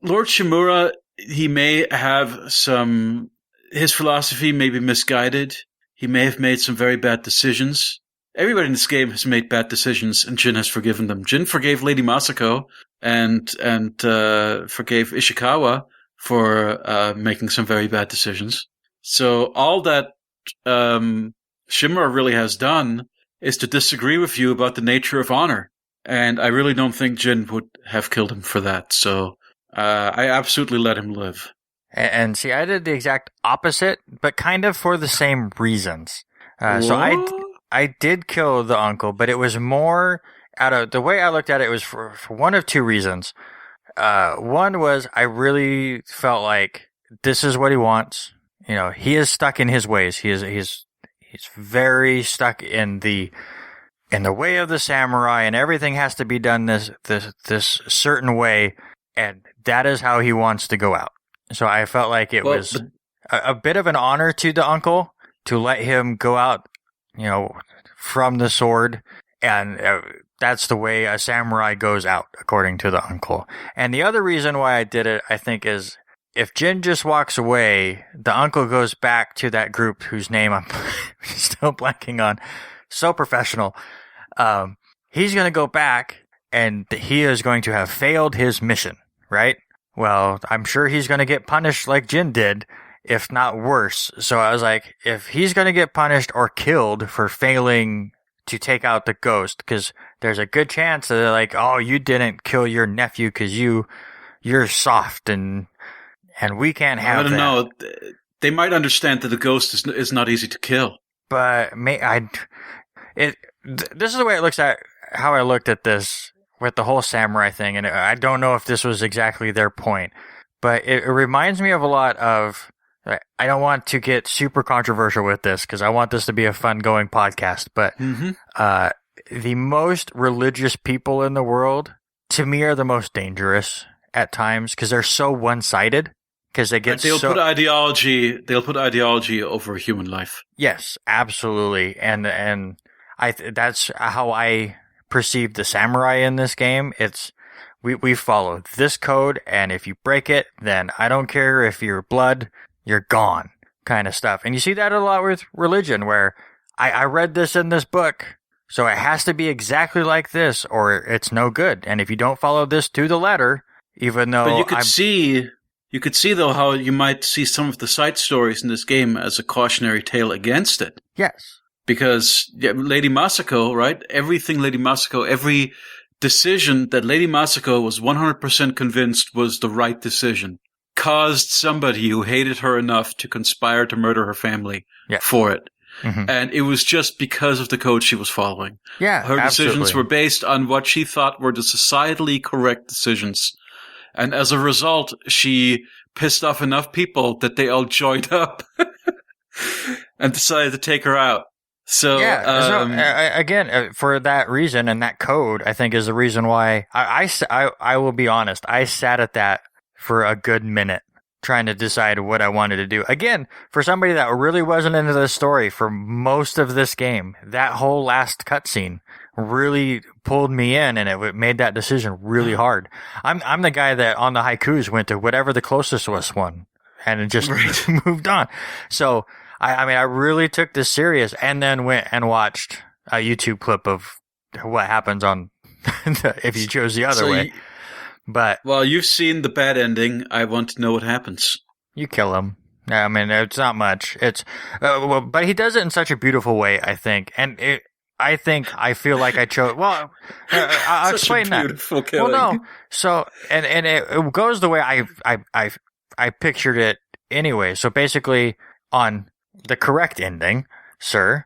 Lord Shimura, he may have his philosophy may be misguided. He may have made some very bad decisions. Everybody in this game has made bad decisions, and Jinn has forgiven them. Jinn forgave Lady Masako and forgave Ishikawa for making some very bad decisions. So all that Shimura really has done is to disagree with you about the nature of honor. And I really don't think Jinn would have killed him for that. So I absolutely let him live. And see, I did the exact opposite, but kind of for the same reasons. So I did kill the uncle, but it was more out of the way I looked at it was for one of two reasons. One was I really felt like this is what he wants. You know, he is stuck in his ways. He's very stuck in the way of the samurai, and everything has to be done this certain way, and that is how he wants to go out. So I felt like it was a bit of an honor to the uncle to let him go out, you know, from the sword, and that's the way a samurai goes out, according to the uncle. And the other reason why I did it, I think, is if Jinn just walks away, the uncle goes back to that group whose name I'm still blanking on. So professional. He's going to go back, and he is going to have failed his mission, right? Well, I'm sure he's going to get punished like Jinn did, if not worse. So I was like, if he's going to get punished or killed for failing to take out the ghost, because there's a good chance that they're like, oh, you didn't kill your nephew because you're soft and we can't have that. I don't know. They might understand that the ghost is not easy to kill. But this is the way it looks at how I looked at this with the whole samurai thing, and I don't know if this was exactly their point, but it reminds me of a lot of. I don't want to get super controversial with this because I want this to be a fun-going podcast, but the most religious people in the world, to me, are the most dangerous at times because they're so one-sided. Because they'll put ideology over human life. Yes, absolutely, and that's how I perceive the samurai in this game. It's we follow this code, and if you break it, then I don't care if you're blood, you're gone, kind of stuff. And you see that a lot with religion, where I read this in this book, so it has to be exactly like this, or it's no good. And if you don't follow this to the letter, even though you could see, though, how you might see some of the side stories in this game as a cautionary tale against it. Yes. Because Lady Masako, right? Every decision that Lady Masako was 100% convinced was the right decision, caused somebody who hated her enough to conspire to murder her family for it. Mm-hmm. And it was just because of the code she was following. Yeah, her decisions were based on what she thought were the societally correct decisions. And as a result, she pissed off enough people that they all joined up and decided to take her out. So, again, for that reason and that code, I think is the reason why I will be honest. I sat at that for a good minute trying to decide what I wanted to do. Again, for somebody that really wasn't into the story for most of this game, that whole last cutscene really pulled me in, and it made that decision really hard. I'm the guy that on the haikus went to whatever the closest was one, and it just moved on. So I really took this serious, and then went and watched a YouTube clip of what happens on if you chose the other way. But well, you've seen the bad ending. I want to know what happens. You kill him. I mean, it's not much. It's but he does it in such a beautiful way, I think, and I feel like I chose. Well, I'll explain that. Killing. Well, no. So, and it goes the way I pictured it anyway. So basically, on the correct ending, sir,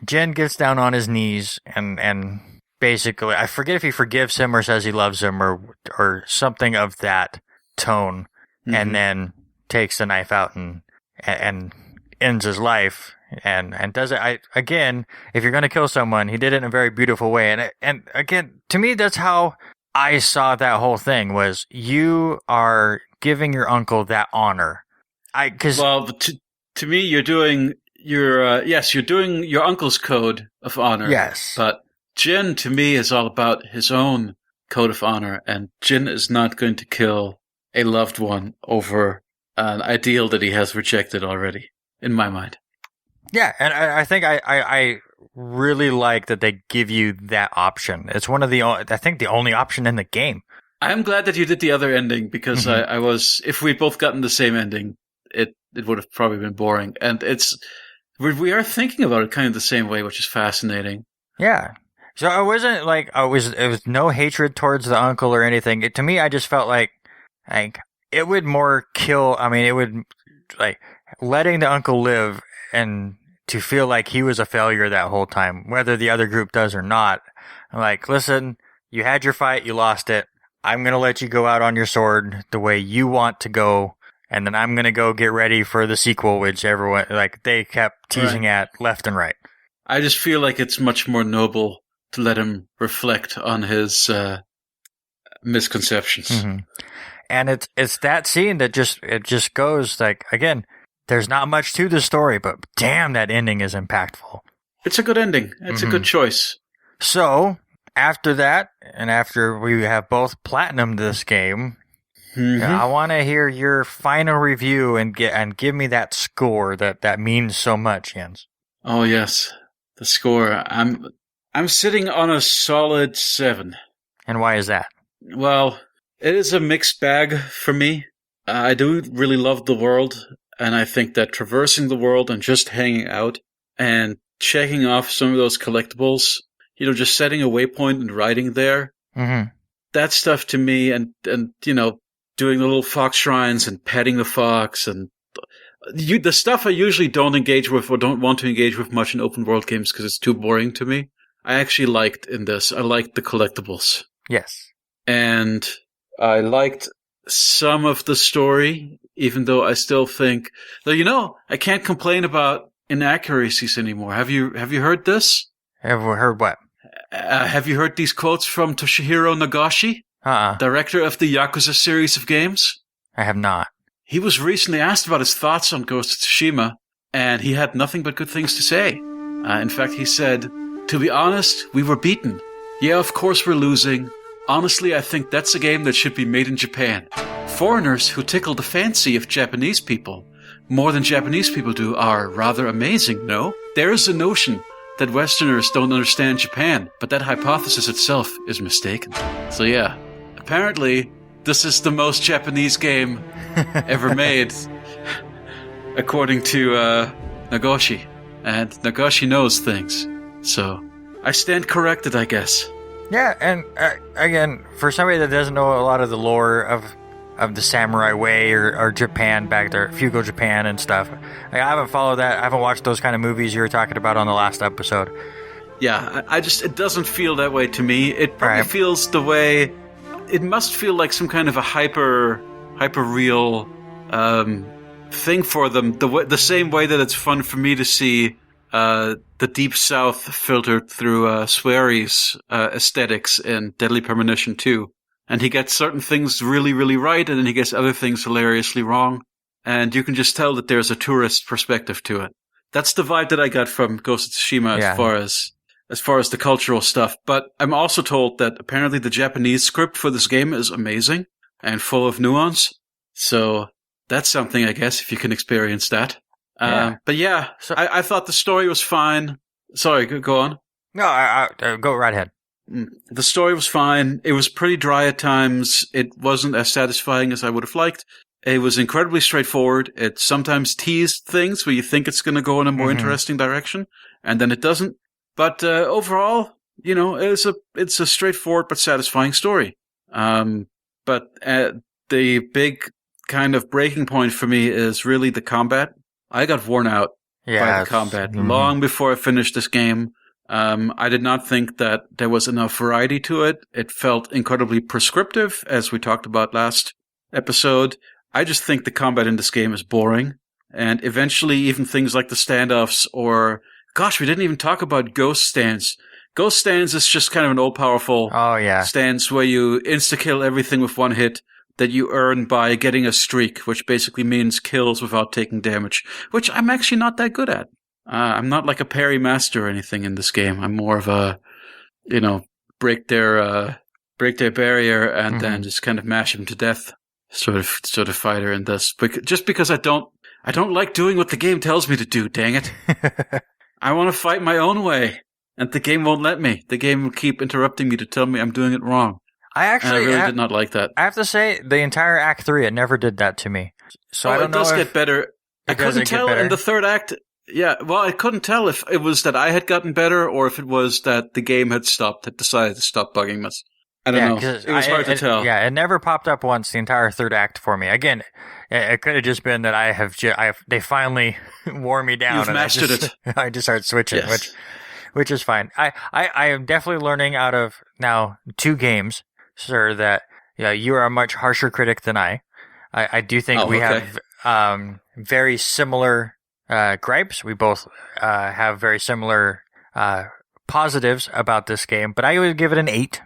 Jinn gets down on his knees and basically, I forget if he forgives him or says he loves him or something of that tone, and then takes the knife out and ends his life. And does it again? If you're going to kill someone, he did it in a very beautiful way. And again, to me, that's how I saw that whole thing. Was you are giving your uncle that honor? To me, you're doing you're doing your uncle's code of honor. Yes, but Jinn to me is all about his own code of honor, and Jinn is not going to kill a loved one over an ideal that he has rejected already. In my mind. Yeah, and I think I really like that they give you that option. It's one of the, I think, the only option in the game. I'm glad that you did the other ending because I was, if we'd both gotten the same ending, it would have probably been boring. And we are thinking about it kind of the same way, which is fascinating. Yeah. So I wasn't like, it was no hatred towards the uncle or anything. To me, I just felt like it would more kill, I mean, it would, like, letting the uncle live and to feel like he was a failure that whole time, whether the other group does or not. I'm like, listen, you had your fight, you lost it. I'm going to let you go out on your sword the way you want to go. And then I'm going to go get ready for the sequel, which everyone, like, they kept teasing at left and right. I just feel like it's much more noble to let him reflect on his misconceptions. Mm-hmm. And it's that scene that just goes, like, again, there's not much to the story, but damn, that ending is impactful. It's a good ending. It's a good choice. So, after that, and after we have both platinumed this game, I want to hear your final review and give me that score that means so much, Jens. Oh yes, the score. I'm sitting on a solid 7. And why is that? Well, it is a mixed bag for me. I do really love the world, and I think that traversing the world and just hanging out and checking off some of those collectibles, just setting a waypoint and riding there, that stuff to me, and doing the little fox shrines and petting the fox and the stuff I usually don't engage with or don't want to engage with much in open world games because it's too boring to me. I actually liked in this. I liked the collectibles. Yes. And I liked some of the story, even though I still think, though, I can't complain about inaccuracies anymore. Have you heard this? Have we heard what? Have you heard these quotes from Toshihiro Nagashi, director of the Yakuza series of games? I have not. He was recently asked about his thoughts on Ghost of Tsushima, and he had nothing but good things to say. In fact, he said, "To be honest, we were beaten. Yeah, of course we're losing. Honestly, I think that's a game that should be made in Japan. Foreigners who tickle the fancy of Japanese people, more than Japanese people do, are rather amazing, no? There is a notion that Westerners don't understand Japan, but that hypothesis itself is mistaken." So yeah, apparently this is the most Japanese game ever made, according to Nagashi. And Nagashi knows things. So I stand corrected, I guess. Yeah, and again, for somebody that doesn't know a lot of the lore of the samurai way or Japan back there, feudal Japan and stuff, I haven't followed that. I haven't watched those kind of movies you were talking about on the last episode. Yeah, it doesn't feel that way to me. It probably feels the way, it must feel like some kind of a hyper real thing for them. The same way that it's fun for me to see the Deep South filtered through Swery's aesthetics in Deadly Premonition 2. And he gets certain things really, really right, and then he gets other things hilariously wrong. And you can just tell that there's a tourist perspective to it. That's the vibe that I got from Ghost of Tsushima as far as the cultural stuff. But I'm also told that apparently the Japanese script for this game is amazing and full of nuance. So that's something, I guess, if you can experience that. But yeah, so, I thought the story was fine. Sorry, go on. No, I go right ahead. The story was fine. It was pretty dry at times. It wasn't as satisfying as I would have liked. It was incredibly straightforward. It sometimes teased things where you think it's going to go in a more interesting direction, and then it doesn't. But overall, it's a straightforward but satisfying story. But the big kind of breaking point for me is really the combat. I got worn out by the combat long before I finished this game. I did not think that there was enough variety to it. It felt incredibly prescriptive, as we talked about last episode. I just think the combat in this game is boring. And eventually, even things like the standoffs or, gosh, we didn't even talk about ghost stands. Ghost stands is just kind of an all-powerful stance where you insta-kill everything with one hit that you earn by getting a streak, which basically means kills without taking damage, which I'm actually not that good at. I'm not like a parry master or anything in this game. I'm more of a, break their barrier and then just kind of mash them to death sort of fighter in this. Just because I don't I don't like doing what the game tells me to do, dang it. I want to fight my own way, and the game won't let me. The game will keep interrupting me to tell me I'm doing it wrong. I really did not like that. I have to say, the entire Act 3, it never did that to me. So I don't know it does get better. I couldn't tell in the third act. Yeah, well, I couldn't tell if it was that I had gotten better or if it was that the game had decided to stop bugging us. I don't know. It was hard to tell. Yeah, it never popped up once the entire third act for me. Again, it could have just been that they finally wore me down. You've mastered it. I just started switching, which is fine. I am definitely learning out of now 2 games, sir, that you are a much harsher critic than I. I do think we have very similar gripes. We both have very similar positives about this game, but I would give it an 8.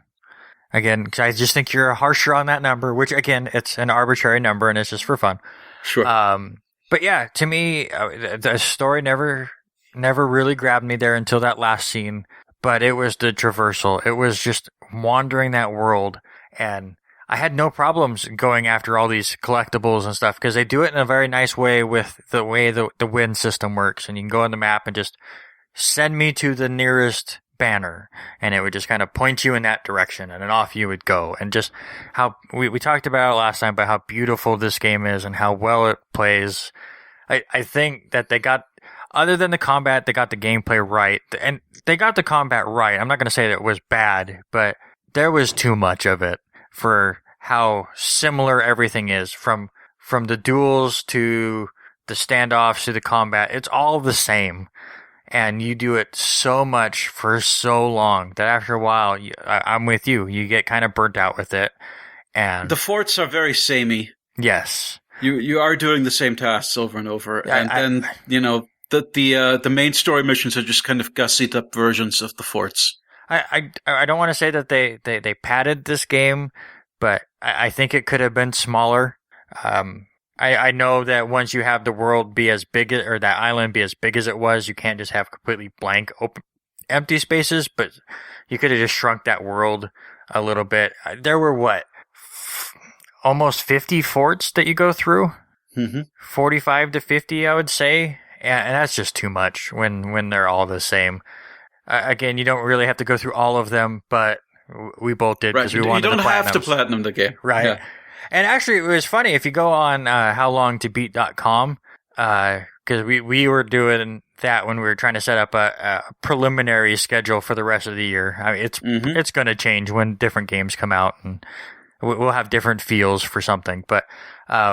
Again, because I just think you're harsher on that number, which, again, it's an arbitrary number and it's just for fun. Sure. But yeah, to me, the story never really grabbed me there until that last scene. But it was the traversal. It was just wandering that world. And I had no problems going after all these collectibles and stuff because they do it in a very nice way with the way the wind system works. And you can go on the map and just send me to the nearest banner, and it would just kind of point you in that direction, and then off you would go. And just how we talked about it last time, about how beautiful this game is and how well it plays. I think that they got, other than the combat, they got the gameplay right, and they got the combat right. I'm not going to say that it was bad, but there was too much of it for how similar everything is, from the duels to the standoffs to the combat. It's all the same. And you do it so much for so long that after a while, I'm with you. You get kind of burnt out with it. And the forts are very samey. Yes, you are doing the same tasks over and over, and then the main story missions are just kind of gussied up versions of the forts. I don't want to say that they padded this game, but I think it could have been smaller. I know that once you have the world be as big or that island be as big as it was, you can't just have completely blank, open, empty spaces, but you could have just shrunk that world a little bit. There were almost 50 forts that you go through? Mm-hmm. 45 to 50, I would say. And that's just too much when they're all the same. Again, you don't really have to go through all of them, but we both did because we wanted to platinum. You don't have to platinum the game. Right. Yeah. And actually, it was funny, if you go on howlongtobeat.com, because we were doing that when we were trying to set up a preliminary schedule for the rest of the year. I mean, it's going to change when different games come out, and we'll have different feels for something. But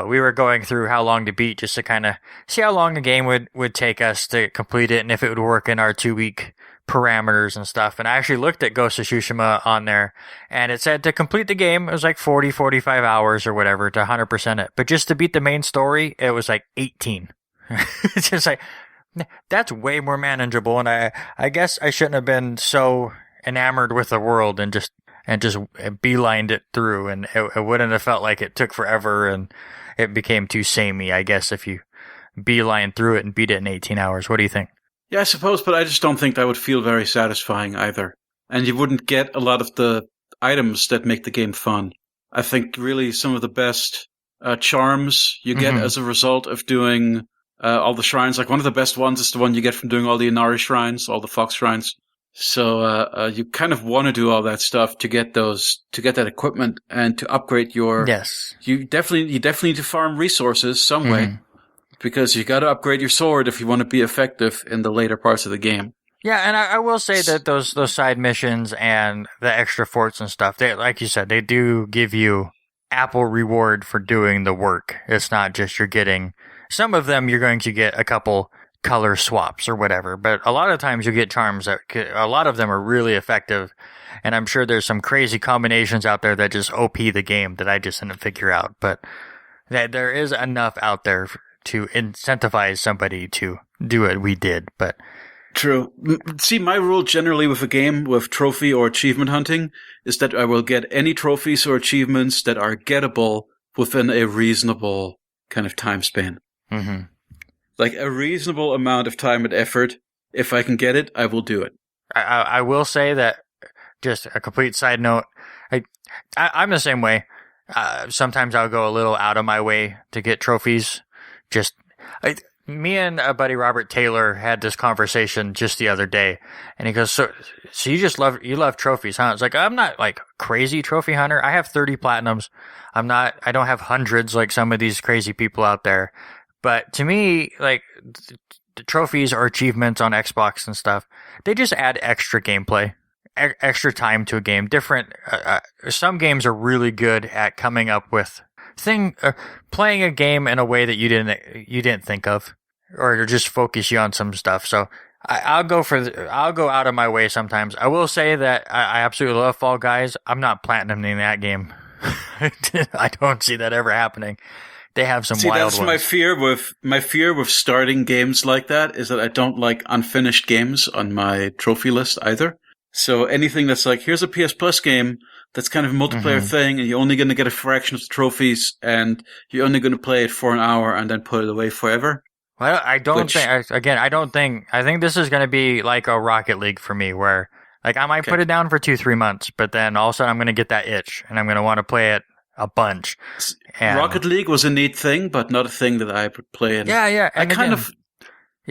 we were going through How Long to Beat just to kind of see how long a game would take us to complete it, and if it would work in our 2-week parameters and stuff. And I actually looked at Ghost of Tsushima on there, and it said to complete the game, it was like 45 hours or whatever to 100% it. But just to beat the main story, it was like 18. It's just like, that's way more manageable. And I guess I shouldn't have been so enamored with the world and just beelined it through. And it wouldn't have felt like it took forever and it became too samey, I guess, if you beeline through it and beat it in 18 hours. What do you think? Yeah, I suppose, but I just don't think that would feel very satisfying either. And you wouldn't get a lot of the items that make the game fun. I think really some of the best charms you get as a result of doing all the shrines. Like one of the best ones is the one you get from doing all the Inari shrines, all the fox shrines. So you kind of want to do all that stuff to get that equipment and to upgrade your. Yes. You definitely need to farm resources some way. Because you got to upgrade your sword if you want to be effective in the later parts of the game. Yeah, and I will say that those side missions and the extra forts and stuff, they, like you said, they do give you Apple reward for doing the work. It's not just you're getting, some of them you're going to get a couple color swaps or whatever, but a lot of times you get charms that, a lot of them are really effective, and I'm sure there's some crazy combinations out there that just OP the game that I just didn't figure out, but that there is enough out there to incentivize somebody to do it. We did, but true. See, my rule generally with a game with trophy or achievement hunting is that I will get any trophies or achievements that are gettable within a reasonable kind of time span. Mm-hmm. Like a reasonable amount of time and effort. If I can get it, I will do it. I will say that, just a complete side note, I'm the same way. Sometimes I'll go a little out of my way to get trophies. Just Me and a buddy Robert Taylor had this conversation just the other day, and he goes, "So you love trophies, huh?" It's like, I'm not like crazy trophy hunter. I have 30 platinums. I don't have hundreds like some of these crazy people out there. But to me, like the trophies or achievements on Xbox and stuff, they just add extra gameplay, extra time to a game. Different. Some games are really good at coming up with playing a game in a way that you didn't think of, or to just focus you on some stuff. So I'll go out of my way sometimes. I will say that I absolutely love Fall Guys. I'm not platinuming that game. I don't see that ever happening. They have some wild ones. That's my fear with starting games like that is that I don't like unfinished games on my trophy list either. So anything that's like, here's a PS Plus game that's kind of a multiplayer thing, and you're only going to get a fraction of the trophies, and you're only going to play it for an hour and then put it away forever. Well, I think this is going to be like a Rocket League for me, where like I might put it down for 2-3 months, but then all of a sudden I'm going to get that itch, and I'm going to want to play it a bunch. And Rocket League was a neat thing, but not a thing that I would play. Yeah. And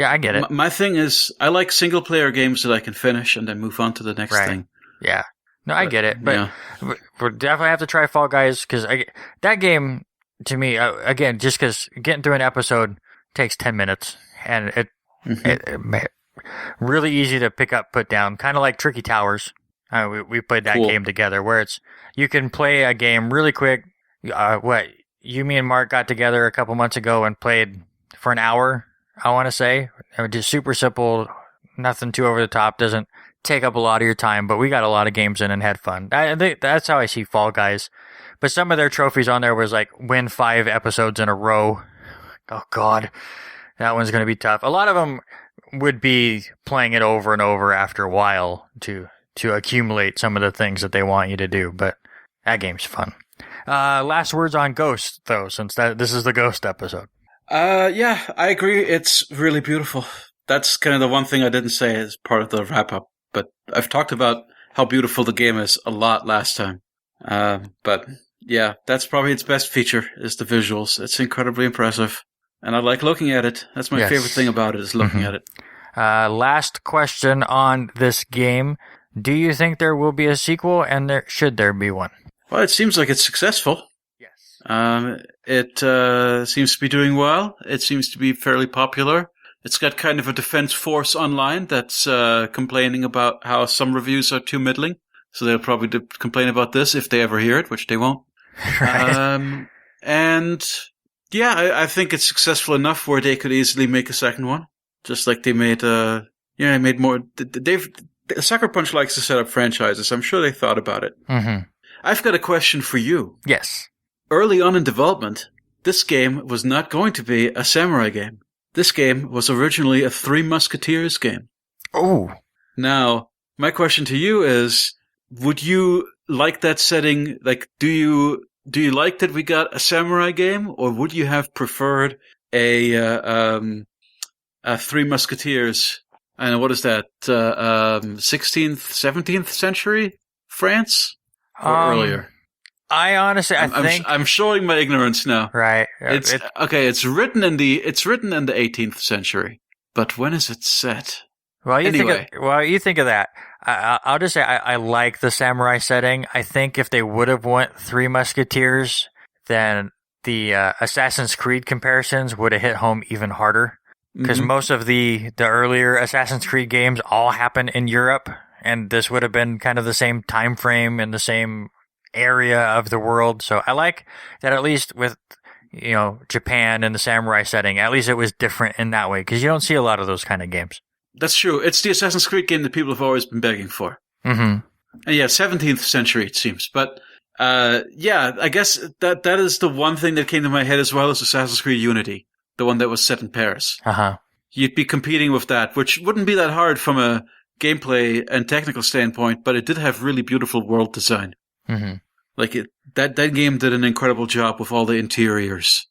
I get it. My thing is, I like single player games that I can finish and then move on to the next thing. Yeah. No, I get it. But we'll definitely have to try Fall Guys, because that game, to me, again, just because getting through an episode takes 10 minutes, and it really easy to pick up, put down, kind of like Tricky Towers. We played that game together, where you can play a game really quick. Me and Mark got together a couple months ago and played for an hour, I want to say. It was just super simple, nothing too over the top, doesn't take up a lot of your time, but we got a lot of games in and had fun. I think that's how I see Fall Guys. But some of their trophies on there was like win 5 episodes in a row. Oh God, that one's going to be tough. A lot of them would be playing it over and over after a while to accumulate some of the things that they want you to do, but that game's fun. Last words on Ghost, though, since this is the Ghost episode. Yeah, I agree. It's really beautiful. That's kind of the one thing I didn't say as part of the wrap-up, but I've talked about how beautiful the game is a lot last time. But yeah, that's probably its best feature, is the visuals. It's incredibly impressive, and I like looking at it. That's my favorite thing about it, is looking at it. Last question on this game. Do you think there will be a sequel, and should there be one? Well, it seems like it's successful. Yes. It seems to be doing well. It seems to be fairly popular. It's got kind of a defense force online that's complaining about how some reviews are too middling. So they'll probably complain about this if they ever hear it, which they won't. Right. And yeah, I think it's successful enough where they could easily make a second one. Just like they made made more. Sucker Punch likes to set up franchises. I'm sure they thought about it. Mm-hmm. I've got a question for you. Yes. Early on in development, this game was not going to be a samurai game. This game was originally a Three Musketeers game. Oh. Now, my question to you is, would you like that setting? Like, do you like that we got a samurai game, or would you have preferred a Three Musketeers? I don't know, what is that? 16th, 17th century France or earlier? I honestly, I'm showing my ignorance now. Right. It's written in the 18th century, but when is it set? Well, you think of that. I'll just say I like the samurai setting. I think if they would have went Three Musketeers, then the Assassin's Creed comparisons would have hit home even harder. Because most of the earlier Assassin's Creed games all happen in Europe, and this would have been kind of the same time frame and the same area of the world. So I like that, at least with Japan and the samurai setting, at least it was different in that way, because you don't see a lot of those kind of games. That's true. It's the Assassin's Creed game that people have always been begging for. Mm-hmm. And yeah, 17th century it seems. But yeah, I guess that is the one thing that came to my head as well, as Assassin's Creed Unity, the one that was set in Paris. Uh-huh. You'd be competing with that, which wouldn't be that hard from a gameplay and technical standpoint, but it did have really beautiful world design. Mm-hmm. Like that game did an incredible job with all the interiors,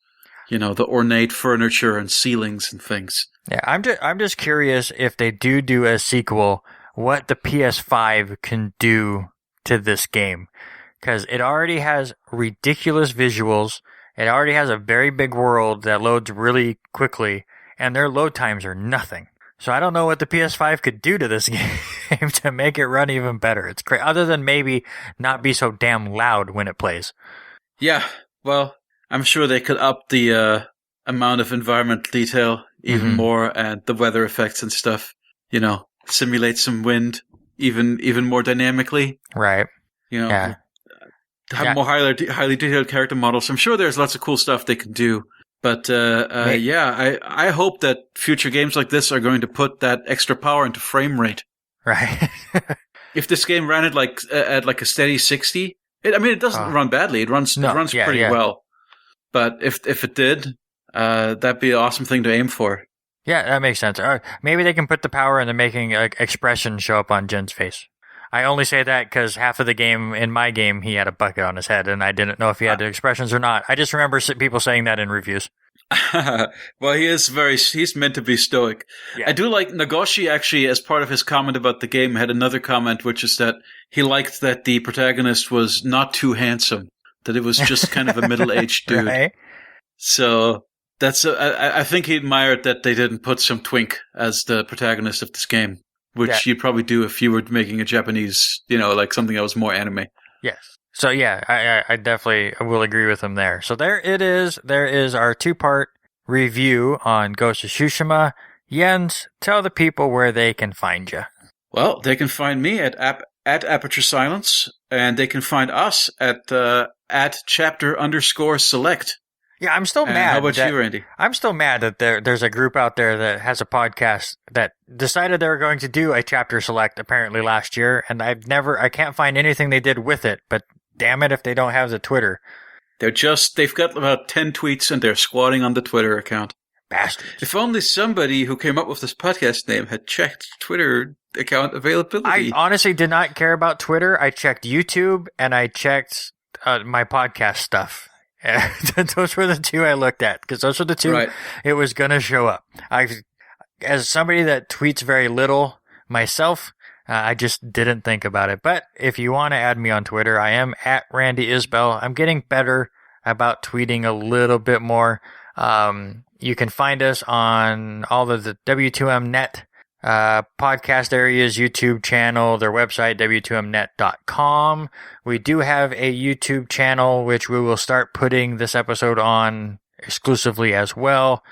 the ornate furniture and ceilings and things. Yeah, I'm just curious if they do a sequel, what the PS5 can do to this game, because it already has ridiculous visuals. It already has a very big world that loads really quickly, and their load times are nothing. So I don't know what the PS5 could do to this game to make it run even better. It's great, other than maybe not be so damn loud when it plays. Yeah, well, I'm sure they could up the amount of environmental detail even more, and the weather effects and stuff. Simulate some wind even more dynamically. Right. Have more highly detailed character models. I'm sure there's lots of cool stuff they can do. But I hope that future games like this are going to put that extra power into frame rate. Right. If this game ran it at like a steady 60, it doesn't run badly. It runs pretty well. But if it did, that'd be an awesome thing to aim for. Yeah, that makes sense. Maybe they can put the power into making expression show up on Jinn's face. I only say that because half of the game, in my game, he had a bucket on his head, and I didn't know if he had the expressions or not. I just remember people saying that in reviews. Well, he's meant to be stoic. Yeah. I do like Nagoshi, actually, as part of his comment about the game, had another comment, which is that he liked that the protagonist was not too handsome, that it was just kind of a middle-aged dude. Right. So that's I think he admired that they didn't put some twink as the protagonist of this game. Which you'd probably do if you were making a Japanese, like something that was more anime. Yes. So yeah, I definitely will agree with him there. So there it is. There is our 2-part review on Ghost of Tsushima. Jens, tell the people where they can find you. Well, they can find me at Aperture Silence, and they can find us at @chapter_select. Yeah, I'm still mad. How about you, Randy? I'm still mad that there's a group out there that has a podcast that decided they were going to do a chapter select apparently last year, and I can't find anything they did with it, but damn it if they don't have the Twitter. They've got about 10 tweets and they're squatting on the Twitter account. Bastards. If only somebody who came up with this podcast name had checked Twitter account availability. I honestly did not care about Twitter. I checked YouTube and I checked my podcast stuff. Those were the two I looked at, because those were the two it was going to show up. As somebody that tweets very little myself, I just didn't think about it. But if you want to add me on Twitter, I am at Randy Isbell. I'm getting better about tweeting a little bit more. You can find us on all of the W2Mnet podcast areas, YouTube channel, their website, w2mnet.com. We do have a YouTube channel, which we will start putting this episode on exclusively as well,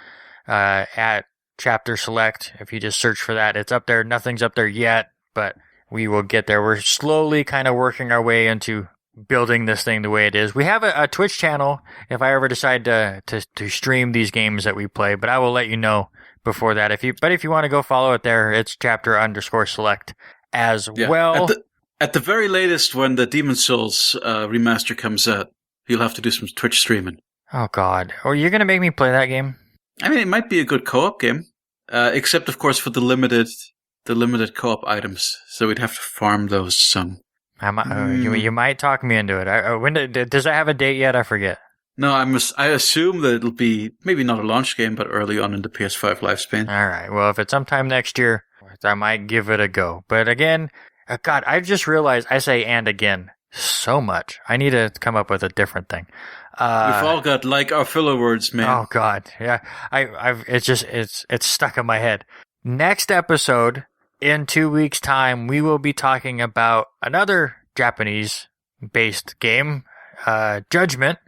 at Chapter Select. If you just search for that, it's up there. Nothing's up there yet, but we will get there. We're slowly kind of working our way into building this thing the way it is. We have a Twitch channel if I ever decide to stream these games that we play, but I will let you know before that. If you want to go follow it there, it's chapter_select as well. At the very latest, when the Demon's Souls remaster comes out, you'll have to do some Twitch streaming. Oh God! Are you going to make me play that game? I mean, it might be a good co-op game, except of course for the limited co-op items. So we'd have to farm those some. You might talk me into it. Does that have a date yet? I forget. No, I assume that it'll be maybe not a launch game, but early on in the PS5 lifespan. All right. Well, if it's sometime next year, I might give it a go. But again, God, I just realized I say "and again" so much. I need to come up with a different thing. We've all got our filler words, man. Oh God, yeah. It's stuck in my head. Next episode, in 2 weeks' time, we will be talking about another Japanese-based game, Judgment,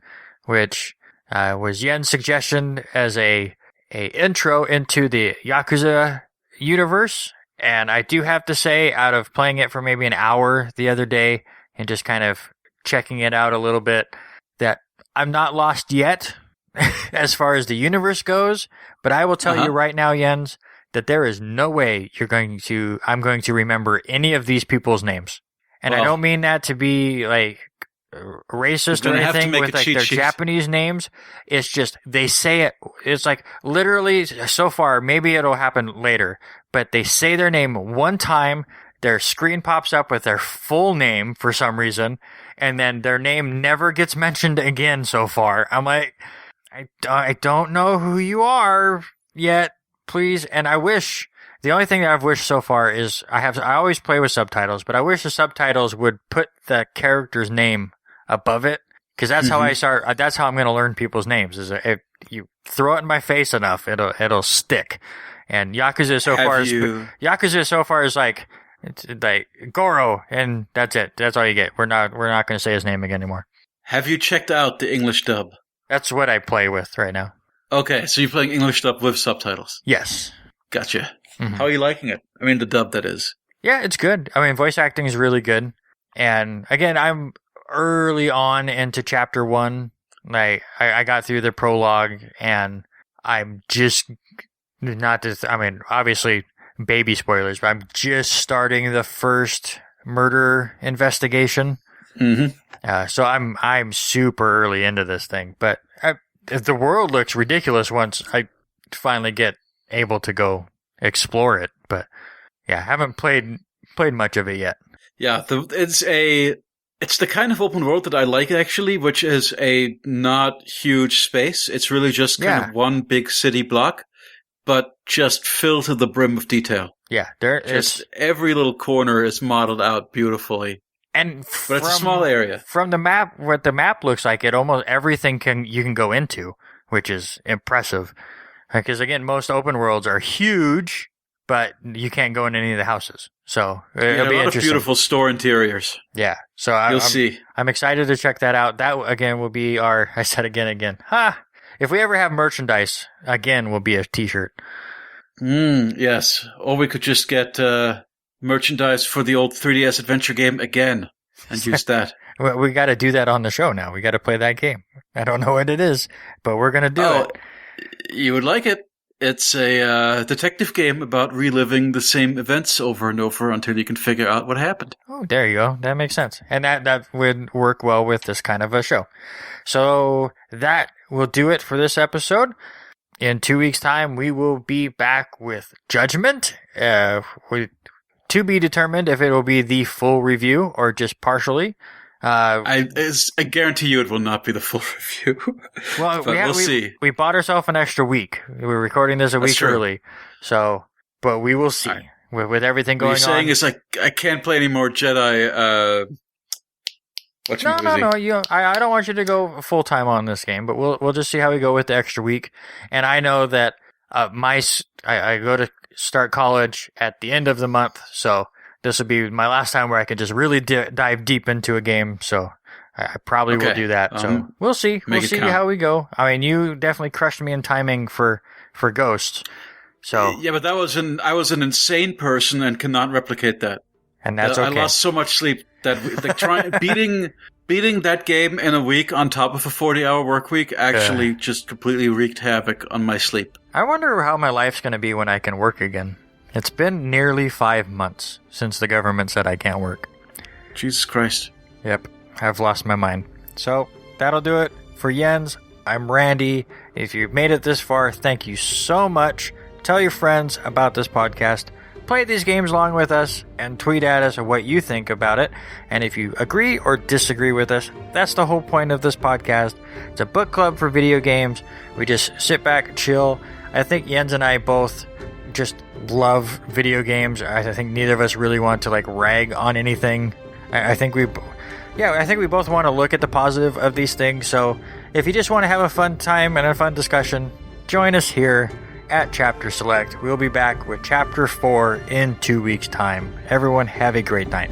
which was Yen's suggestion as a intro into the Yakuza universe. And I do have to say, out of playing it for maybe an hour the other day and just kind of checking it out a little bit, that I'm not lost yet as far as the universe goes. But I will tell you right now, Jens, that there is no way I'm going to remember any of these people's names. And I don't mean that to be like racist or anything with like their Japanese names. It's just they say it. It's like literally so far. Maybe it'll happen later, but they say their name one time. Their screen pops up with their full name for some reason, and then their name never gets mentioned again so far. I'm like, I don't know who you are yet, please. And I wish. The only thing that I've wished so far is I always play with subtitles, but I wish the subtitles would put the character's name above it, Because that's how I start. That's how I'm going to learn people's names. Is if you throw it in my face enough, it'll stick. And Yakuza so far is like it's like Goro, and that's it. That's all you get. We're not going to say his name again anymore. Have you checked out the English dub? That's what I play with right now. Okay, so you're playing English dub with subtitles. Yes. Gotcha. Mm-hmm. How are you liking it? I mean, the dub, that is. Yeah, it's good. I mean, voice acting is really good. And again, I'm early on into chapter 1. Like, I got through the prologue, and I'm just obviously baby spoilers, but I'm just starting the first murder investigation. Mm-hmm. So I'm super early into this thing, but the world looks ridiculous once I finally get able to go explore it. But yeah, haven't played much of it yet. Yeah, it's the kind of open world that I like, actually, which is a not huge space. It's really just kind of one big city block, but just filled to the brim with detail. Yeah, every little corner is modeled out beautifully. But it's a small area. From the map, what the map looks like, it almost everything you can go into, which is impressive. Because again, most open worlds are huge, but you can't go in any of the houses. So it'll be a lot interesting. Of beautiful store interiors. Yeah, so you'll see. I'm excited to check that out. That again will be our. I said again. If we ever have merchandise, again will be a T-shirt. Yes, or we could just get merchandise for the old 3DS adventure game again and use that. We got to do that on the show now. We got to play that game. I don't know what it is, but we're gonna do it. You would like it. It's a detective game about reliving the same events over and over until you can figure out what happened. Oh, there you go. That makes sense. And that would work well with this kind of a show. So that will do it for this episode. In 2 weeks' time, we will be back with Judgment. To be determined if it will be the full review or just partially. I guarantee you it will not be the full review. Well, we'll see. We bought ourselves an extra week. We're recording this a week early. So, but we will see. Right. With everything going on. What you're saying is I can't play any more Jedi. No. I don't want you to go full time on this game, but we'll just see how we go with the extra week. And I know that I go to start college at the end of the month, so this will be my last time where I can just really dive deep into a game. So I probably will do that. So we'll see. We'll see how we go. I mean, you definitely crushed me in timing for Ghost. So yeah, but I was an insane person and cannot replicate that. And that's okay. I lost so much sleep that beating that game in a week on top of a 40-hour work week actually just completely wreaked havoc on my sleep. I wonder how my life's going to be when I can work again. It's been nearly 5 months since the government said I can't work. Jesus Christ. Yep, I've lost my mind. So that'll do it for Jens. I'm Randy. If you've made it this far, thank you so much. Tell your friends about this podcast. Play these games along with us and tweet at us what you think about it. And if you agree or disagree with us, that's the whole point of this podcast. It's a book club for video games. We just sit back, chill. I think Jens and I both just love video games. I think neither of us really want to rag on anything. I think we both want to look at the positive of these things. So if you just want to have a fun time and a fun discussion, join us here at Chapter Select. We'll be back with Chapter 4 in 2 weeks' time. Everyone have a great night.